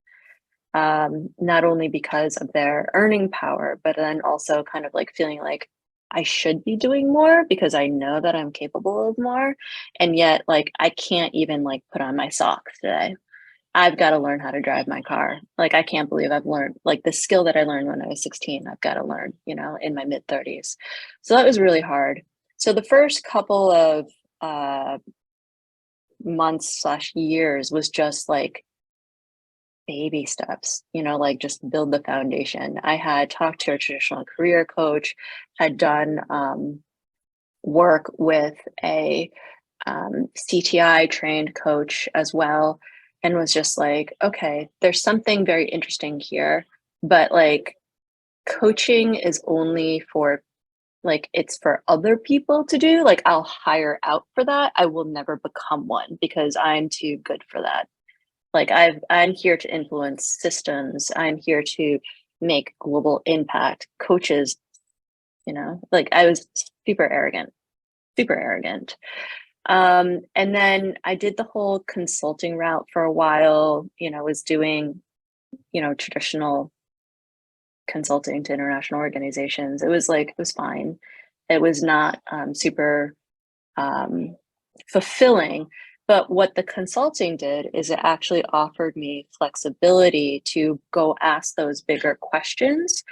Not only because of their earning power, but then also kind of like feeling like I should be doing more because I know that I'm capable of more. And yet, like, I can't even like put on my socks today. I've got to learn how to drive my car. Like, I can't believe I've learned like the skill that I learned when I was 16. I've got to learn, you know, in my mid 30s. So that was really hard. So the first couple of months/years was just like baby steps, you know, like just build the foundation. I had talked to a traditional career coach, had done work with a CTI trained coach as well, and was just like, okay, there's something very interesting here, but like coaching is only for like, it's for other people to do. Like, I'll hire out for that. I will never become one because I'm too good for that. Like, I'm here to influence systems. I'm here to make global impact. Coaches, you know, like I was super arrogant. And then I did the whole consulting route for a while, you know, was doing, you know, traditional consulting to international organizations. It was fine. It was not super fulfilling. But what the consulting did is it actually offered me flexibility to go ask those bigger questions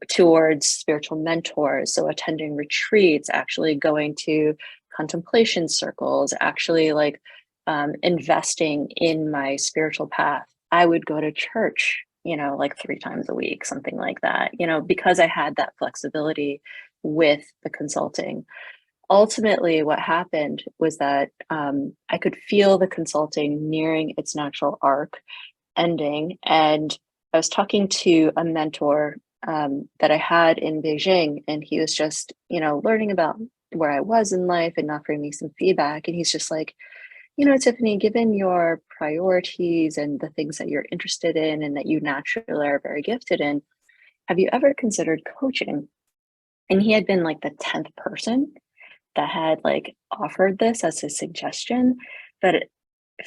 towards spiritual mentors. So attending retreats, actually going to contemplation circles, actually like investing in my spiritual path. I would go to church, you know, like 3 times a week, something like that, you know, because I had that flexibility with the consulting. Ultimately, what happened was that I could feel the consulting nearing its natural arc ending. And I was talking to a mentor that I had in Beijing, and he was just, you know, learning about where I was in life and offering me some feedback. And he's just like, Tiffany, given your priorities and the things that you're interested in and that you naturally are very gifted in, have you ever considered coaching? And he had been like the 10th person that had like offered this as a suggestion. But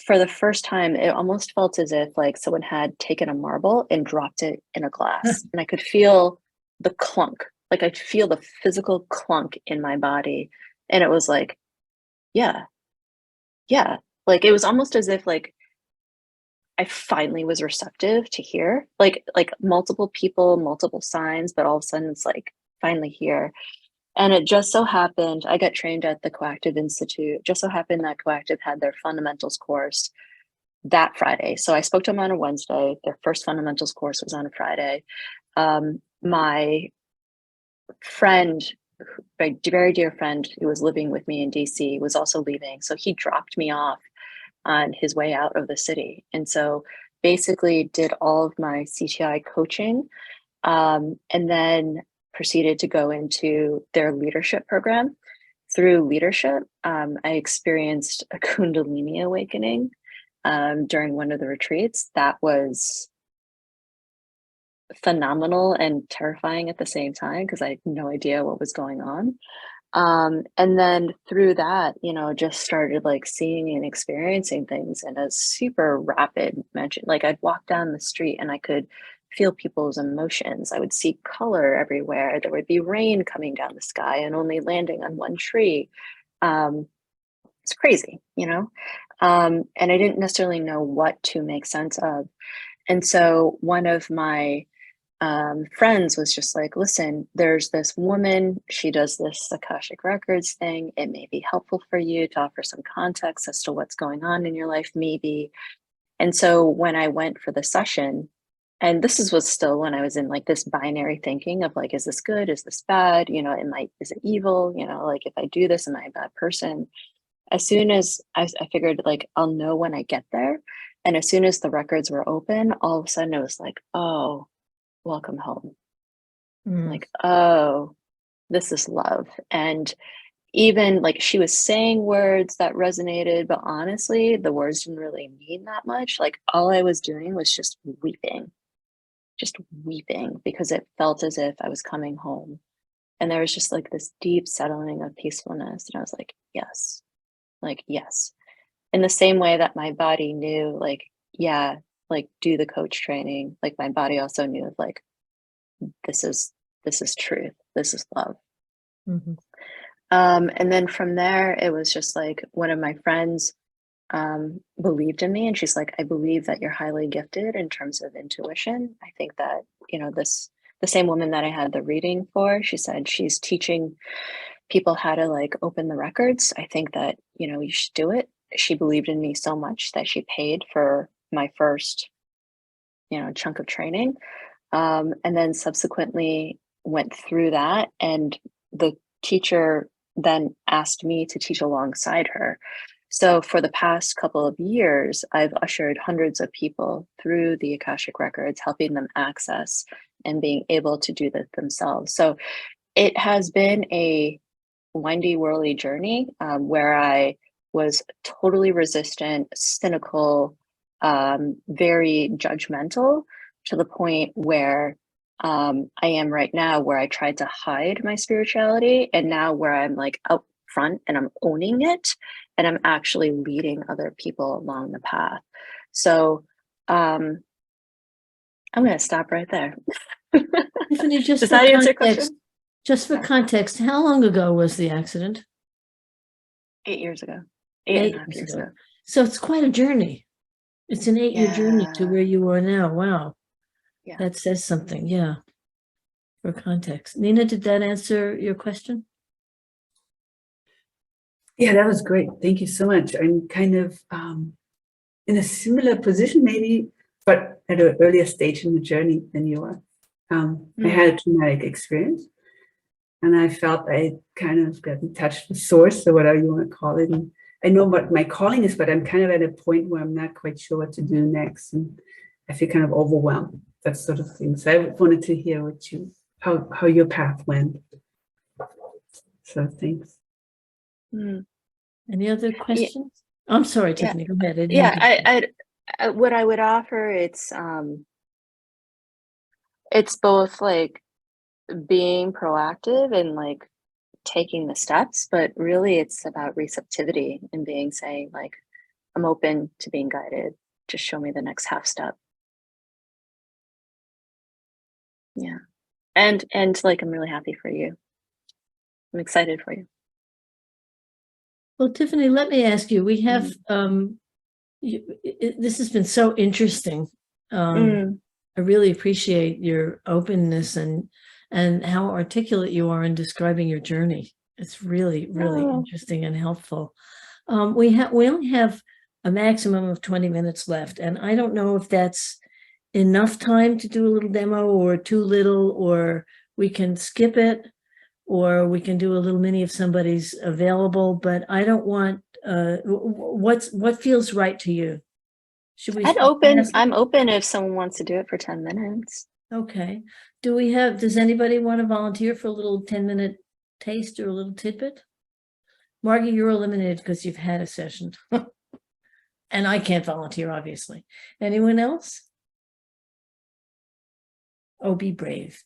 for the first time, it almost felt as if like someone had taken a marble and dropped it in a glass. And I could feel the clunk, like I'd feel the physical clunk in my body. And it was like, yeah, like it was almost as if like I finally was receptive to hear like multiple people, multiple signs, but all of a sudden it's like finally here. And it just so happened, I got trained at the Coactive Institute. Just so happened that Coactive had their fundamentals course that Friday. So I spoke to them on a Wednesday. Their first fundamentals course was on a Friday. My friend, my very dear friend who was living with me in DC was also leaving. So he dropped me off on his way out of the city. And so basically did all of my CTI coaching and then proceeded to go into their leadership program. Through leadership, I experienced a Kundalini awakening during one of the retreats. That was phenomenal and terrifying at the same time because I had no idea what was going on. And then through that, just started like seeing and experiencing things in a super rapid mention. Like I'd walk down the street and I could feel people's emotions. I would see color everywhere. There would be rain coming down the sky and only landing on one tree. It's crazy, and I didn't necessarily know what to make sense of. And so one of my friends was just like, listen, there's this woman, she does this Akashic Records thing. It may be helpful for you to offer some context as to what's going on in your life, maybe. And so when I went for the session, and this was still when I was in like this binary thinking of like, is this good? Is this bad? Is it evil? Like if I do this, am I a bad person? As soon as I figured like, I'll know when I get there. And as soon as the records were open, all of a sudden it was like, oh, welcome home. Like, oh, this is love. And even like she was saying words that resonated, but honestly, the words didn't really mean that much. Like all I was doing was just weeping because it felt as if I was coming home. And there was just like this deep settling of peacefulness. And I was like, yes, in the same way that my body knew like, yeah, like do the coach training. Like my body also knew like, this is truth. This is love. Mm-hmm. And then from there, it was just like one of my friends believed in me, and she's like, I believe that you're highly gifted in terms of intuition. I think that the same woman that I had the reading for, she said she's teaching people how to like open the records. I think that you should do it. She believed in me so much that she paid for my first chunk of training, and then subsequently went through that, and the teacher then asked me to teach alongside her. So for the past couple of years, I've ushered hundreds of people through the Akashic Records, helping them access and being able to do that themselves. So it has been a windy, whirly journey where I was totally resistant, cynical, very judgmental, to the point where I am right now, where I tried to hide my spirituality, and now where I'm like out front and I'm owning it, and I'm actually leading other people along the path. So I'm going to stop right there. Tiffany, just Does for that answer your context, question? just for context, how long ago was the accident? 8 years ago. 8.5 years ago. So it's quite a journey. It's an 8-year journey to Yeah. where you are now. Wow. Yeah. That says something. Yeah. For context. Nina, did that answer your question? Yeah, that was great. Thank you so much. I'm kind of in a similar position, maybe, but at an earlier stage in the journey than you are. I had a traumatic experience, and I felt I kind of got in touch with source, or whatever you want to call it. And I know what my calling is, but I'm kind of at a point where I'm not quite sure what to do next, and I feel kind of overwhelmed, that sort of thing. So I wanted to hear how your path went. So thanks. Any other questions? I'm sorry, Yeah. Tiffany, go ahead. I didn't Yeah, interrupt. what I would offer, it's both like being proactive and like taking the steps, but really it's about receptivity and saying like, I'm open to being guided. Just show me the next half step. Yeah. And like, I'm really happy for you. I'm excited for you. Well, Tiffany, let me ask you, we have, Mm-hmm. this has been so interesting. I really appreciate your openness and how articulate you are in describing your journey. It's really, really Oh. interesting and helpful. We only have a maximum of 20 minutes left, and I don't know if that's enough time to do a little demo or too little, or we can skip it, or we can do a little mini if somebody's available, but I don't want, what feels right to you? Should we? I'm open if someone wants to do it for 10 minutes. Okay. Does anybody want to volunteer for a little 10-minute taste or a little tidbit? Margie, you're eliminated because you've had a session. And I can't volunteer, obviously. Anyone else? Oh, be brave.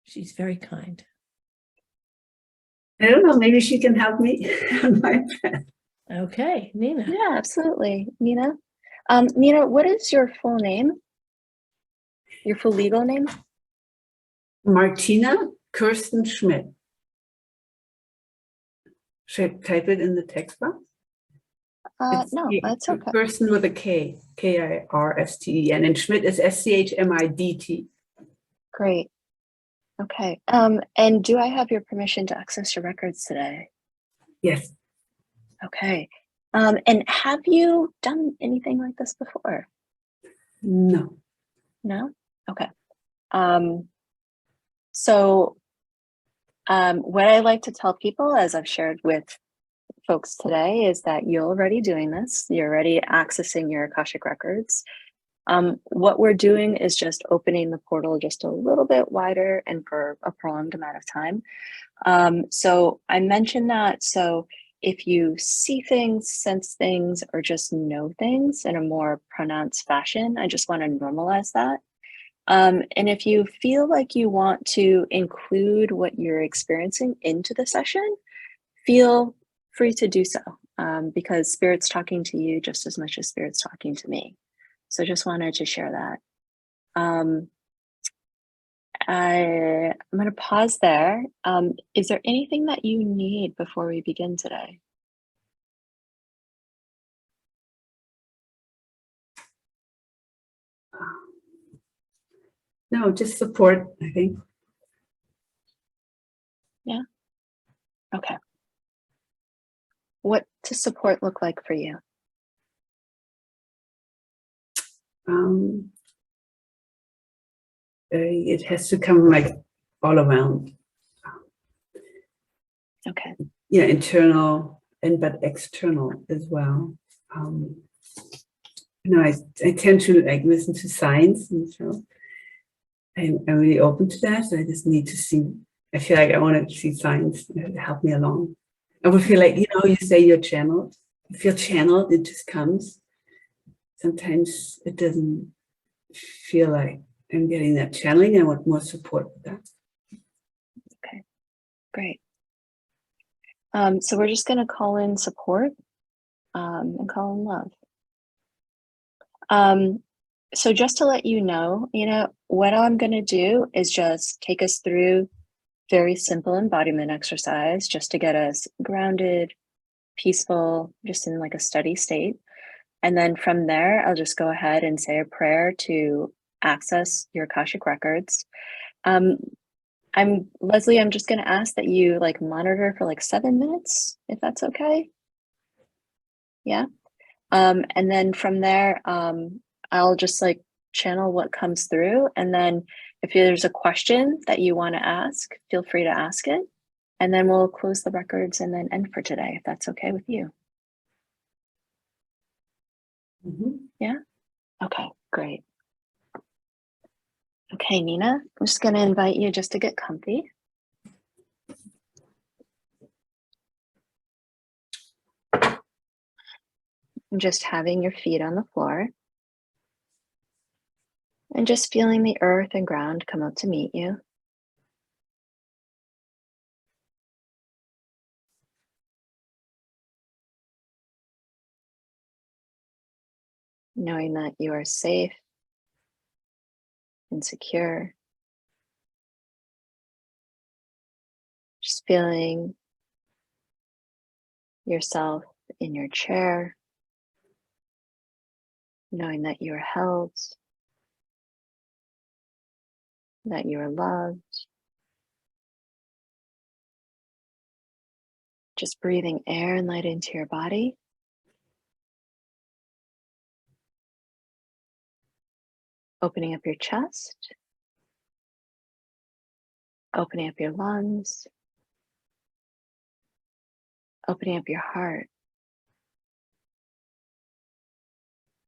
She's very kind. I don't know, maybe she can help me on my path. Okay, Nina. Yeah, absolutely. Nina. Nina, what is your full name? Your full legal name? Martina Kirsten Schmidt. Should I type it in the text box? No, that's okay. Kirsten with a K, K-I-R-S-T-E-N, and Schmidt is S-C-H-M-I-D-T. Great. Okay. And do I have your permission to access your records today? Yes. Okay. And have you done anything like this before? No. No? Okay. So what I like to tell people, as I've shared with folks today, is that you're already doing this. You're already accessing your Akashic Records. What we're doing is just opening the portal just a little bit wider and for a prolonged amount of time. So I mentioned that. So if you see things, sense things, or just know things in a more pronounced fashion, I just want to normalize that. And if you feel like you want to include what you're experiencing into the session, feel free to do so, because Spirit's talking to you just as much as Spirit's talking to me. So just wanted to share that. I'm going to pause there. Is there anything that you need before we begin today? No, just support, I think. Yeah. Okay. What does support look like for you? It has to come like all around. Okay. Yeah, internal but external as well. I tend to like listen to signs, and so I'm really open to that. So I just need to see. I feel like I want to see signs that help me along. I would feel like, you say you're channeled. You feel channeled, it just comes. Sometimes it doesn't feel like I'm getting that channeling. I want more support with that. Okay, great. So we're just going to call in support and call in love. So just to let you know, what I'm going to do is just take us through very simple embodiment exercise just to get us grounded, peaceful, just in like a steady state. And then from there, I'll just go ahead and say a prayer to access your Akashic Records. Leslie, I'm just going to ask that you like monitor for like 7 minutes, if that's okay. Yeah. And then from there, I'll just like channel what comes through. And then if there's a question that you want to ask, feel free to ask it. And then we'll close the records and then end for today, if that's okay with you. Mm-hmm. Yeah. Okay, great. Okay, Nina, I'm just going to invite you just to get comfy. And just having your feet on the floor and just feeling the earth and ground come out to meet you. Knowing that you are safe and secure. Just feeling yourself in your chair, knowing that you are held, that you are loved. Just breathing air and light into your body. Opening up your chest, opening up your lungs, opening up your heart.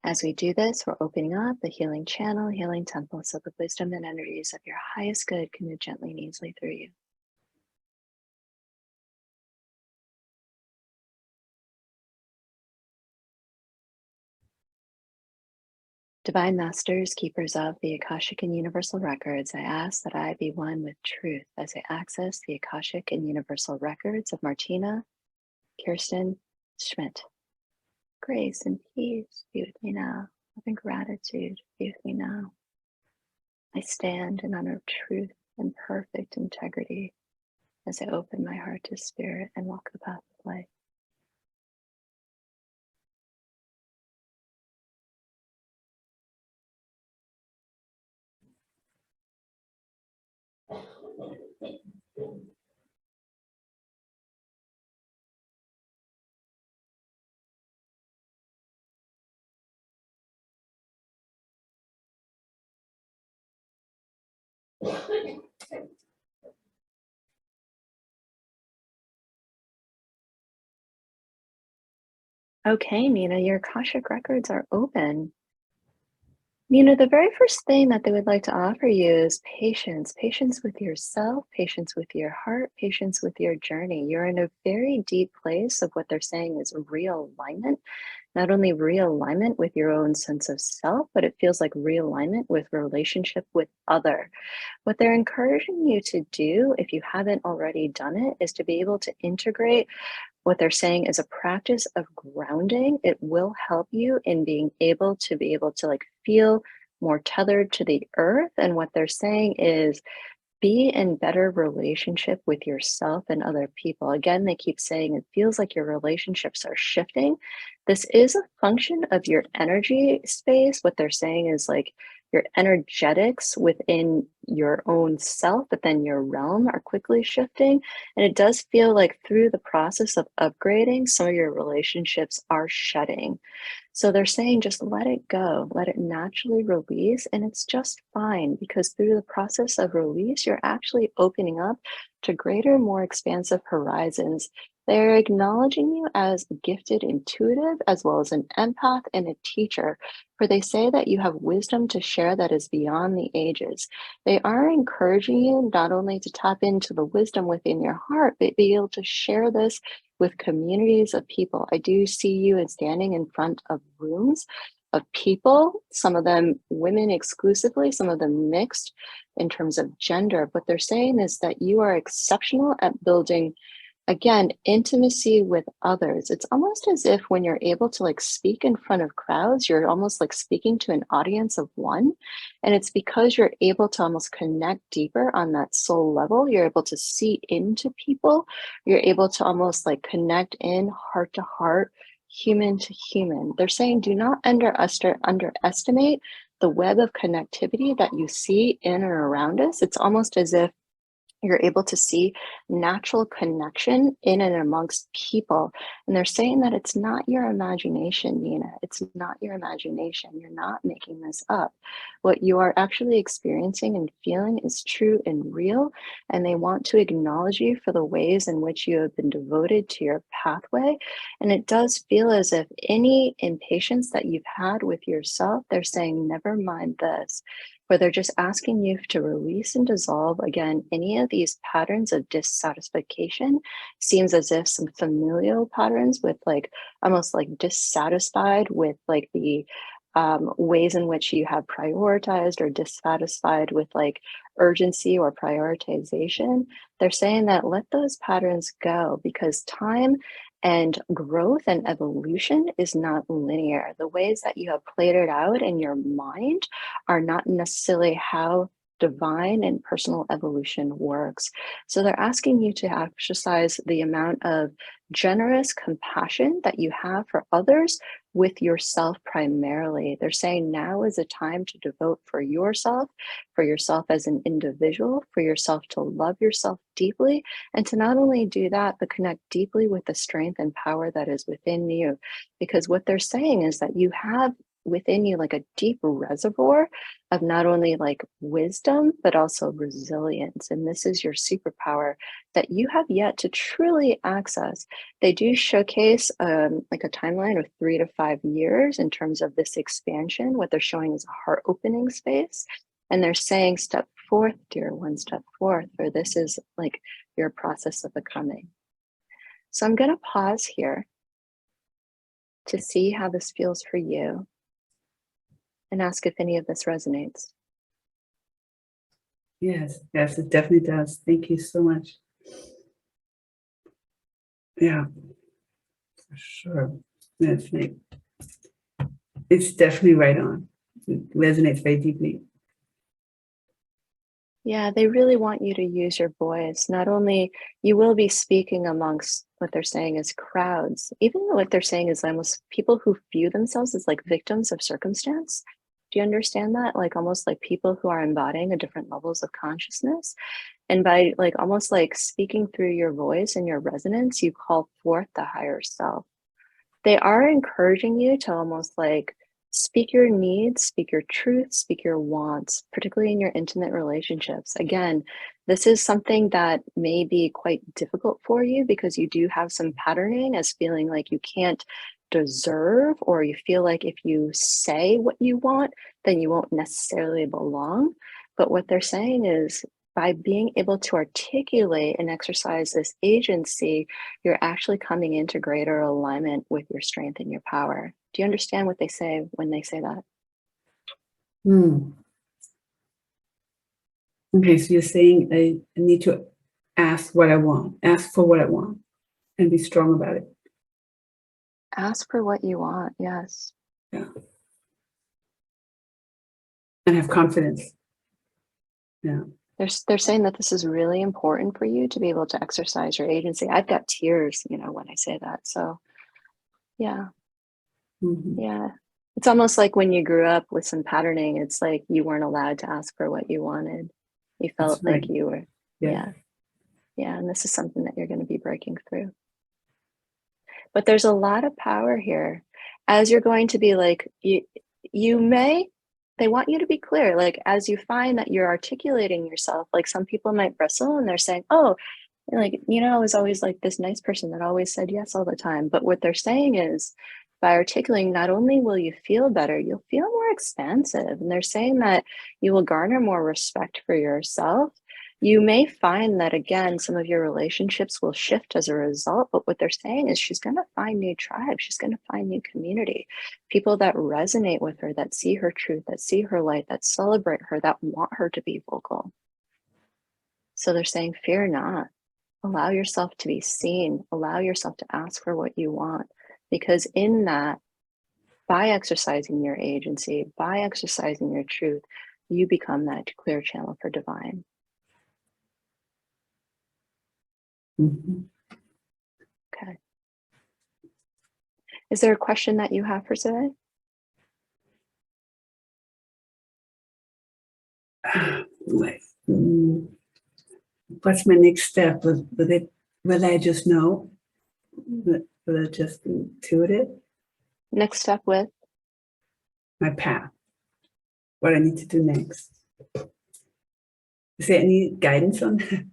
As we do this, we're opening up the healing channel, healing temple, so the wisdom and energies of your highest good can move gently and easily through you. Divine Masters, keepers of the Akashic and Universal Records, I ask that I be one with truth as I access the Akashic and Universal Records of Martina, Kirsten, Schmidt. Grace and peace be with me now. Love and gratitude be with me now. I stand in honor of truth and perfect integrity as I open my heart to spirit and walk the path of light. Okay, Nina, your Akashic records are open. Nina, the very first thing that they would like to offer you is patience. Patience with yourself, patience with your heart, patience with your journey. You're in a very deep place of what they're saying is realignment. Not only realignment with your own sense of self, but it feels like realignment with relationship with other. What they're encouraging you to do, if you haven't already done it, is to be able to integrate what they're saying is a practice of grounding. It will help you in being able to like feel more tethered to the earth. And what they're saying is be in better relationship with yourself and other people. Again, they keep saying it feels like your relationships are shifting. This is a function of your energy space. What they're saying is like your energetics within your own self, but then your realm are quickly shifting. And it does feel like through the process of upgrading, some of your relationships are shedding. So they're saying just let it go, let it naturally release, and it's just fine because through the process of release, you're actually opening up to greater, more expansive horizons. They're acknowledging you as a gifted intuitive, as well as an empath and a teacher, for they say that you have wisdom to share that is beyond the ages. They are encouraging you not only to tap into the wisdom within your heart, but be able to share this with communities of people. I do see you as standing in front of rooms of people, some of them women exclusively, some of them mixed in terms of gender. What they're saying is that you are exceptional at building, again, intimacy with others. It's almost as if when you're able to like speak in front of crowds, you're almost like speaking to an audience of one. And it's because you're able to almost connect deeper on that soul level. You're able to see into people. You're able to almost like connect in heart to heart, human to human. They're saying do not underestimate the web of connectivity that you see in and around us. It's almost as if you're able to see natural connection in and amongst people. And they're saying that it's not your imagination, Nina. It's not your imagination. You're not making this up. What you are actually experiencing and feeling is true and real. And they want to acknowledge you for the ways in which you have been devoted to your pathway. And it does feel as if any impatience that you've had with yourself, they're saying, never mind this. where they're just asking you to release and dissolve again any of these patterns of dissatisfaction. Seems as if some familial patterns with like almost like dissatisfied with like the ways in which you have prioritized or dissatisfied with like urgency or prioritization. They're saying that let those patterns go, because time and growth and evolution is not linear. The ways that you have played it out in your mind are not necessarily how divine and personal evolution works. So they're asking you to exercise the amount of generous compassion that you have for others with yourself primarily. They're saying now is a time to devote for yourself as an individual, for yourself to love yourself deeply, and to not only do that, but connect deeply with the strength and power that is within you. Because what they're saying is that you have within you like a deep reservoir of not only like wisdom, but also resilience. And this is your superpower that you have yet to truly access. They do showcase like a timeline of 3 to 5 years in terms of this expansion. What they're showing is a heart opening space. And they're saying, step forth, dear one, step forth, for this is like your process of becoming. So I'm going to pause here to see how this feels for you and ask if any of this resonates. Yes, yes, it definitely does. Thank you so much. Yeah, for sure. That's like, it's definitely right on. It resonates very deeply. Yeah, they really want you to use your voice. Not only you will be speaking amongst what they're saying is crowds, even what they're saying is almost people who view themselves as like victims of circumstance. Do you understand that? Like almost like people who are embodying a different levels of consciousness. And by like almost like speaking through your voice and your resonance, you call forth the higher self. They are encouraging you to almost like speak your needs, speak your truth, speak your wants, particularly in your intimate relationships. Again, this is something that may be quite difficult for you because you do have some patterning as feeling like you can't deserve, or you feel like if you say what you want, then you won't necessarily belong. But what they're saying is by being able to articulate and exercise this agency, you're actually coming into greater alignment with your strength and your power. Do you understand what they say when they say that? Okay, so you're saying I need to ask what I want, ask for what I want, and be strong about it. Ask for what you want, yes. Yeah. And have confidence. Yeah. They're saying that this is really important for you to be able to exercise your agency. I've got tears, when I say that. So yeah. Mm-hmm. Yeah. It's almost like when you grew up with some patterning, it's like you weren't allowed to ask for what you wanted. You felt That's right. like you were, Yeah. Yeah. And this is something that you're going to be breaking through. But there's a lot of power here as you're going to be like, they want you to be clear. Like, as you find that you're articulating yourself, like some people might bristle and they're saying, oh, like, I was always like this nice person that always said yes all the time. But what they're saying is by articulating, not only will you feel better, you'll feel more expansive. And they're saying that you will garner more respect for yourself. You may find that, again, some of your relationships will shift as a result, but what they're saying is she's going to find new tribes. She's going to find new community, people that resonate with her, that see her truth, that see her light, that celebrate her, that want her to be vocal. So they're saying, fear not. Allow yourself to be seen. Allow yourself to ask for what you want, because in that, by exercising your agency, by exercising your truth, you become that clear channel for divine. Mm-hmm. Okay. Is there a question that you have for today? What's my next step? Will I just know? Will I just intuit it? Next step with? My path. What I need to do next. Is there any guidance on that?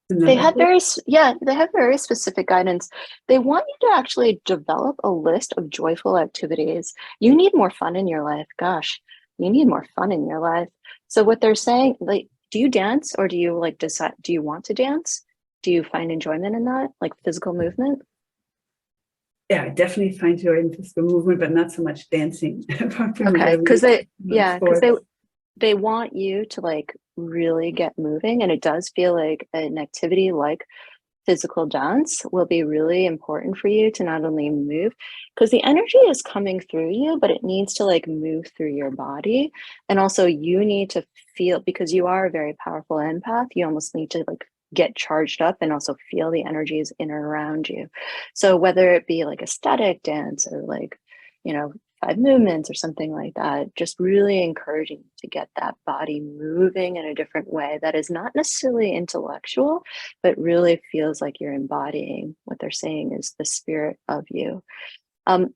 They have very specific guidance. They want you to actually develop a list of joyful activities. You need more fun in your life. Gosh, you need more fun in your life. So what they're saying, like, do you dance, or do you like decide, do you want to dance? Do you find enjoyment in that, like physical movement? Yeah, I definitely find joy in physical movement, but not so much dancing. Okay, because they, because they want you to like really get moving, and it does feel like an activity like physical dance will be really important for you to not only move, because the energy is coming through you, but it needs to like move through your body. And also you need to feel, because you are a very powerful empath, you almost need to like get charged up and also feel the energies in and around you. So whether it be like a static dance or like, you know, 5 movements or something like that, just really encouraging to get that body moving in a different way that is not necessarily intellectual, but really feels like you're embodying what they're saying is the spirit of you.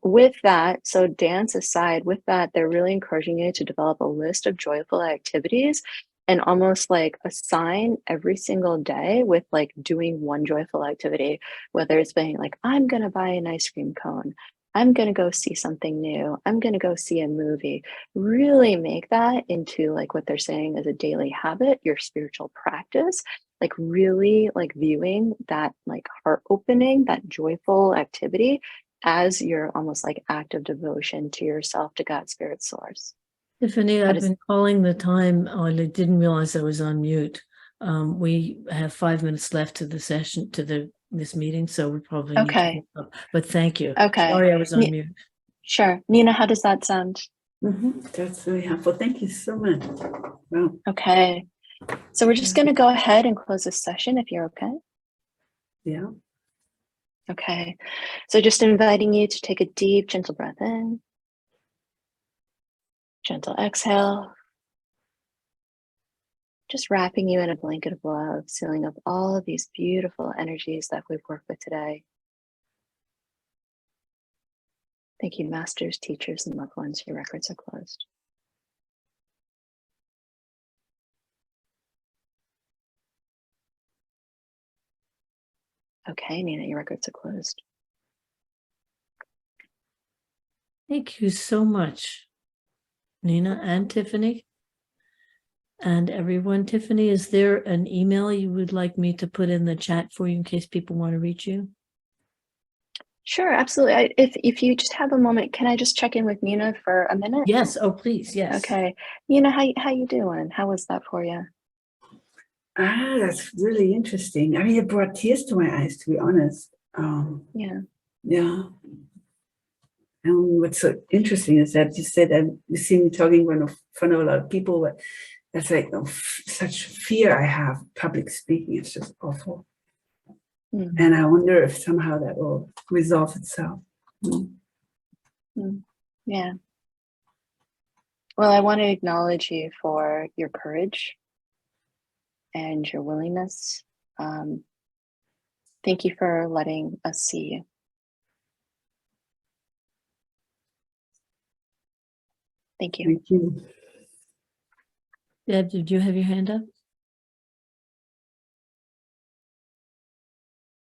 With that, so dance aside, with that, they're really encouraging you to develop a list of joyful activities and almost like assign every single day with like doing one joyful activity, whether it's being like, I'm going to buy an ice cream cone, I'm going to go see something new, I'm going to go see a movie. Really make that into like what they're saying is a daily habit, your spiritual practice, like really like viewing that like heart opening, that joyful activity as your almost like act of devotion to yourself, to God's spirit source. Tiffany, I've is- been calling the time. I didn't realize I was on mute. We have 5 minutes left to the session, to this meeting, so we probably need to Okay. wrap up. But thank you. Okay. Sorry I was on Ni- mute. Sure. Nina, how does that sound? that's really helpful. Thank you so much. Wow. Okay. So we're just going to go ahead and close this session if you're okay. Yeah. Okay. So just inviting you to take a deep, gentle breath in, gentle exhale. Just wrapping you in a blanket of love, sealing up all of these beautiful energies that we've worked with today. Thank you, masters, teachers, and loved ones. Your records are closed. Okay, Nina, your records are closed. Thank you so much, Nina and Tiffany. And everyone, Tiffany, is there an email you would like me to put in the chat for you in case people want to reach you? Sure, absolutely. If you just have a moment, can I just check in with Nina for a minute? Yes. Oh, please. Yes. Okay. Nina, how you doing? How was that for you? That's really interesting. I mean, it brought tears to my eyes, to be honest. Yeah. Yeah. And what's so interesting is that you said that you see me talking in front of a lot of people, but that's like such fear I have. Public speaking, it's just awful. Mm. And I wonder if somehow that will resolve itself. Yeah. Well, I want to acknowledge you for your courage and your willingness. Thank you for letting us see you. Thank you. Thank you. Deb, did you have your hand up?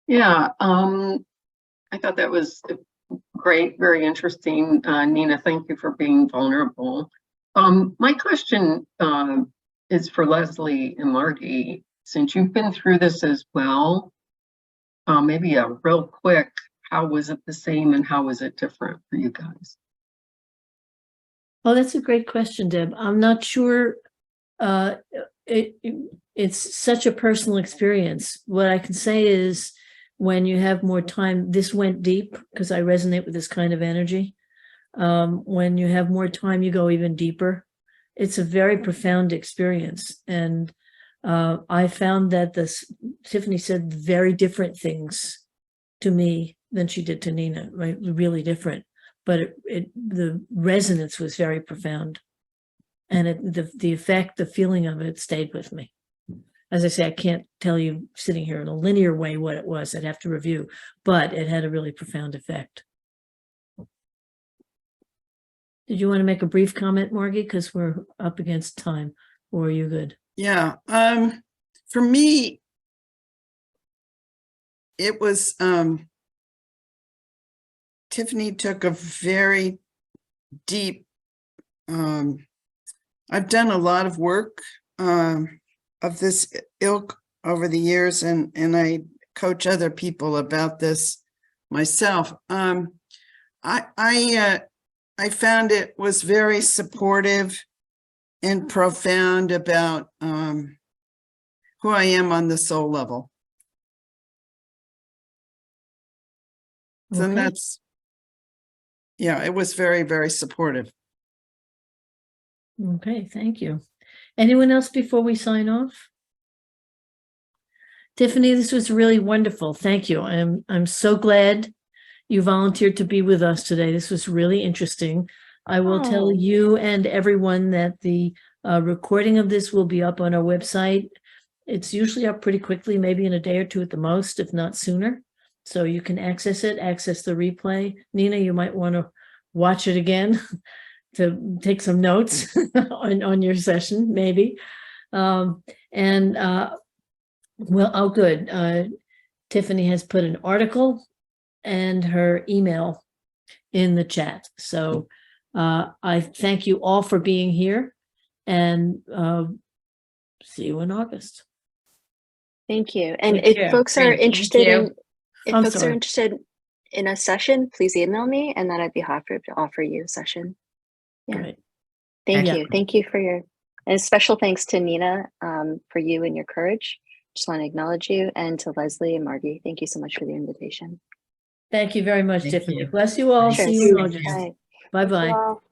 Yeah, I thought that was great, very interesting. Nina, thank you for being vulnerable. My question is for Leslie and Marty. Since you've been through this as well, maybe a real quick, how was it the same and how was it different for you guys? Oh, that's a great question, Deb. I'm not sure. It's such a personal experience. What I can say is when you have more time, this went deep because I resonate with this kind of energy. When you have more time, you go even deeper. It's a very profound experience. And I found that Tiffany said very different things to me than she did to Nina, right? Really different. But the resonance was very profound. And the effect, the feeling of it stayed with me. As I say, I can't tell you sitting here in a linear way what it was. I'd have to review, but it had a really profound effect. Did you want to make a brief comment, Margie? Because we're up against time, or are you good? Yeah. For me, it was Tiffany took a very deep I've done a lot of work of this ilk over the years, and I coach other people about this myself. I found it was very supportive and profound about who I am on the soul level. So Okay. that's, yeah, it was very, very supportive. Okay, thank you. Anyone else before we sign off? Tiffany, this was really wonderful. Thank you. I'm so glad you volunteered to be with us today. This was really interesting. I will tell Oh. you and everyone that the recording of this will be up on our website. It's usually up pretty quickly, maybe in a day or two at the most, if not sooner. So you can access it, access the replay. Nina, you might want to watch it again to take some notes on your session, maybe. Well, oh, good. Tiffany has put an article and her email in the chat. So I thank you all for being here, and see you in August. Thank you. And Take if care. folks are Great, thank interested you. in, if I'm folks are sorry. interested in a session, please email me, and then I'd be happy to offer you a session. Yeah. Great. Thank Yeah. you. Thank you for your, and special thanks to Nina for you and your courage. Just want to acknowledge you, and to Leslie and Margie. Thank you so much for the invitation. Thank you very much, Thank Tiffany. you. Bless you all. Sure. See you in Thank August. you. Bye. Bye-bye. Well,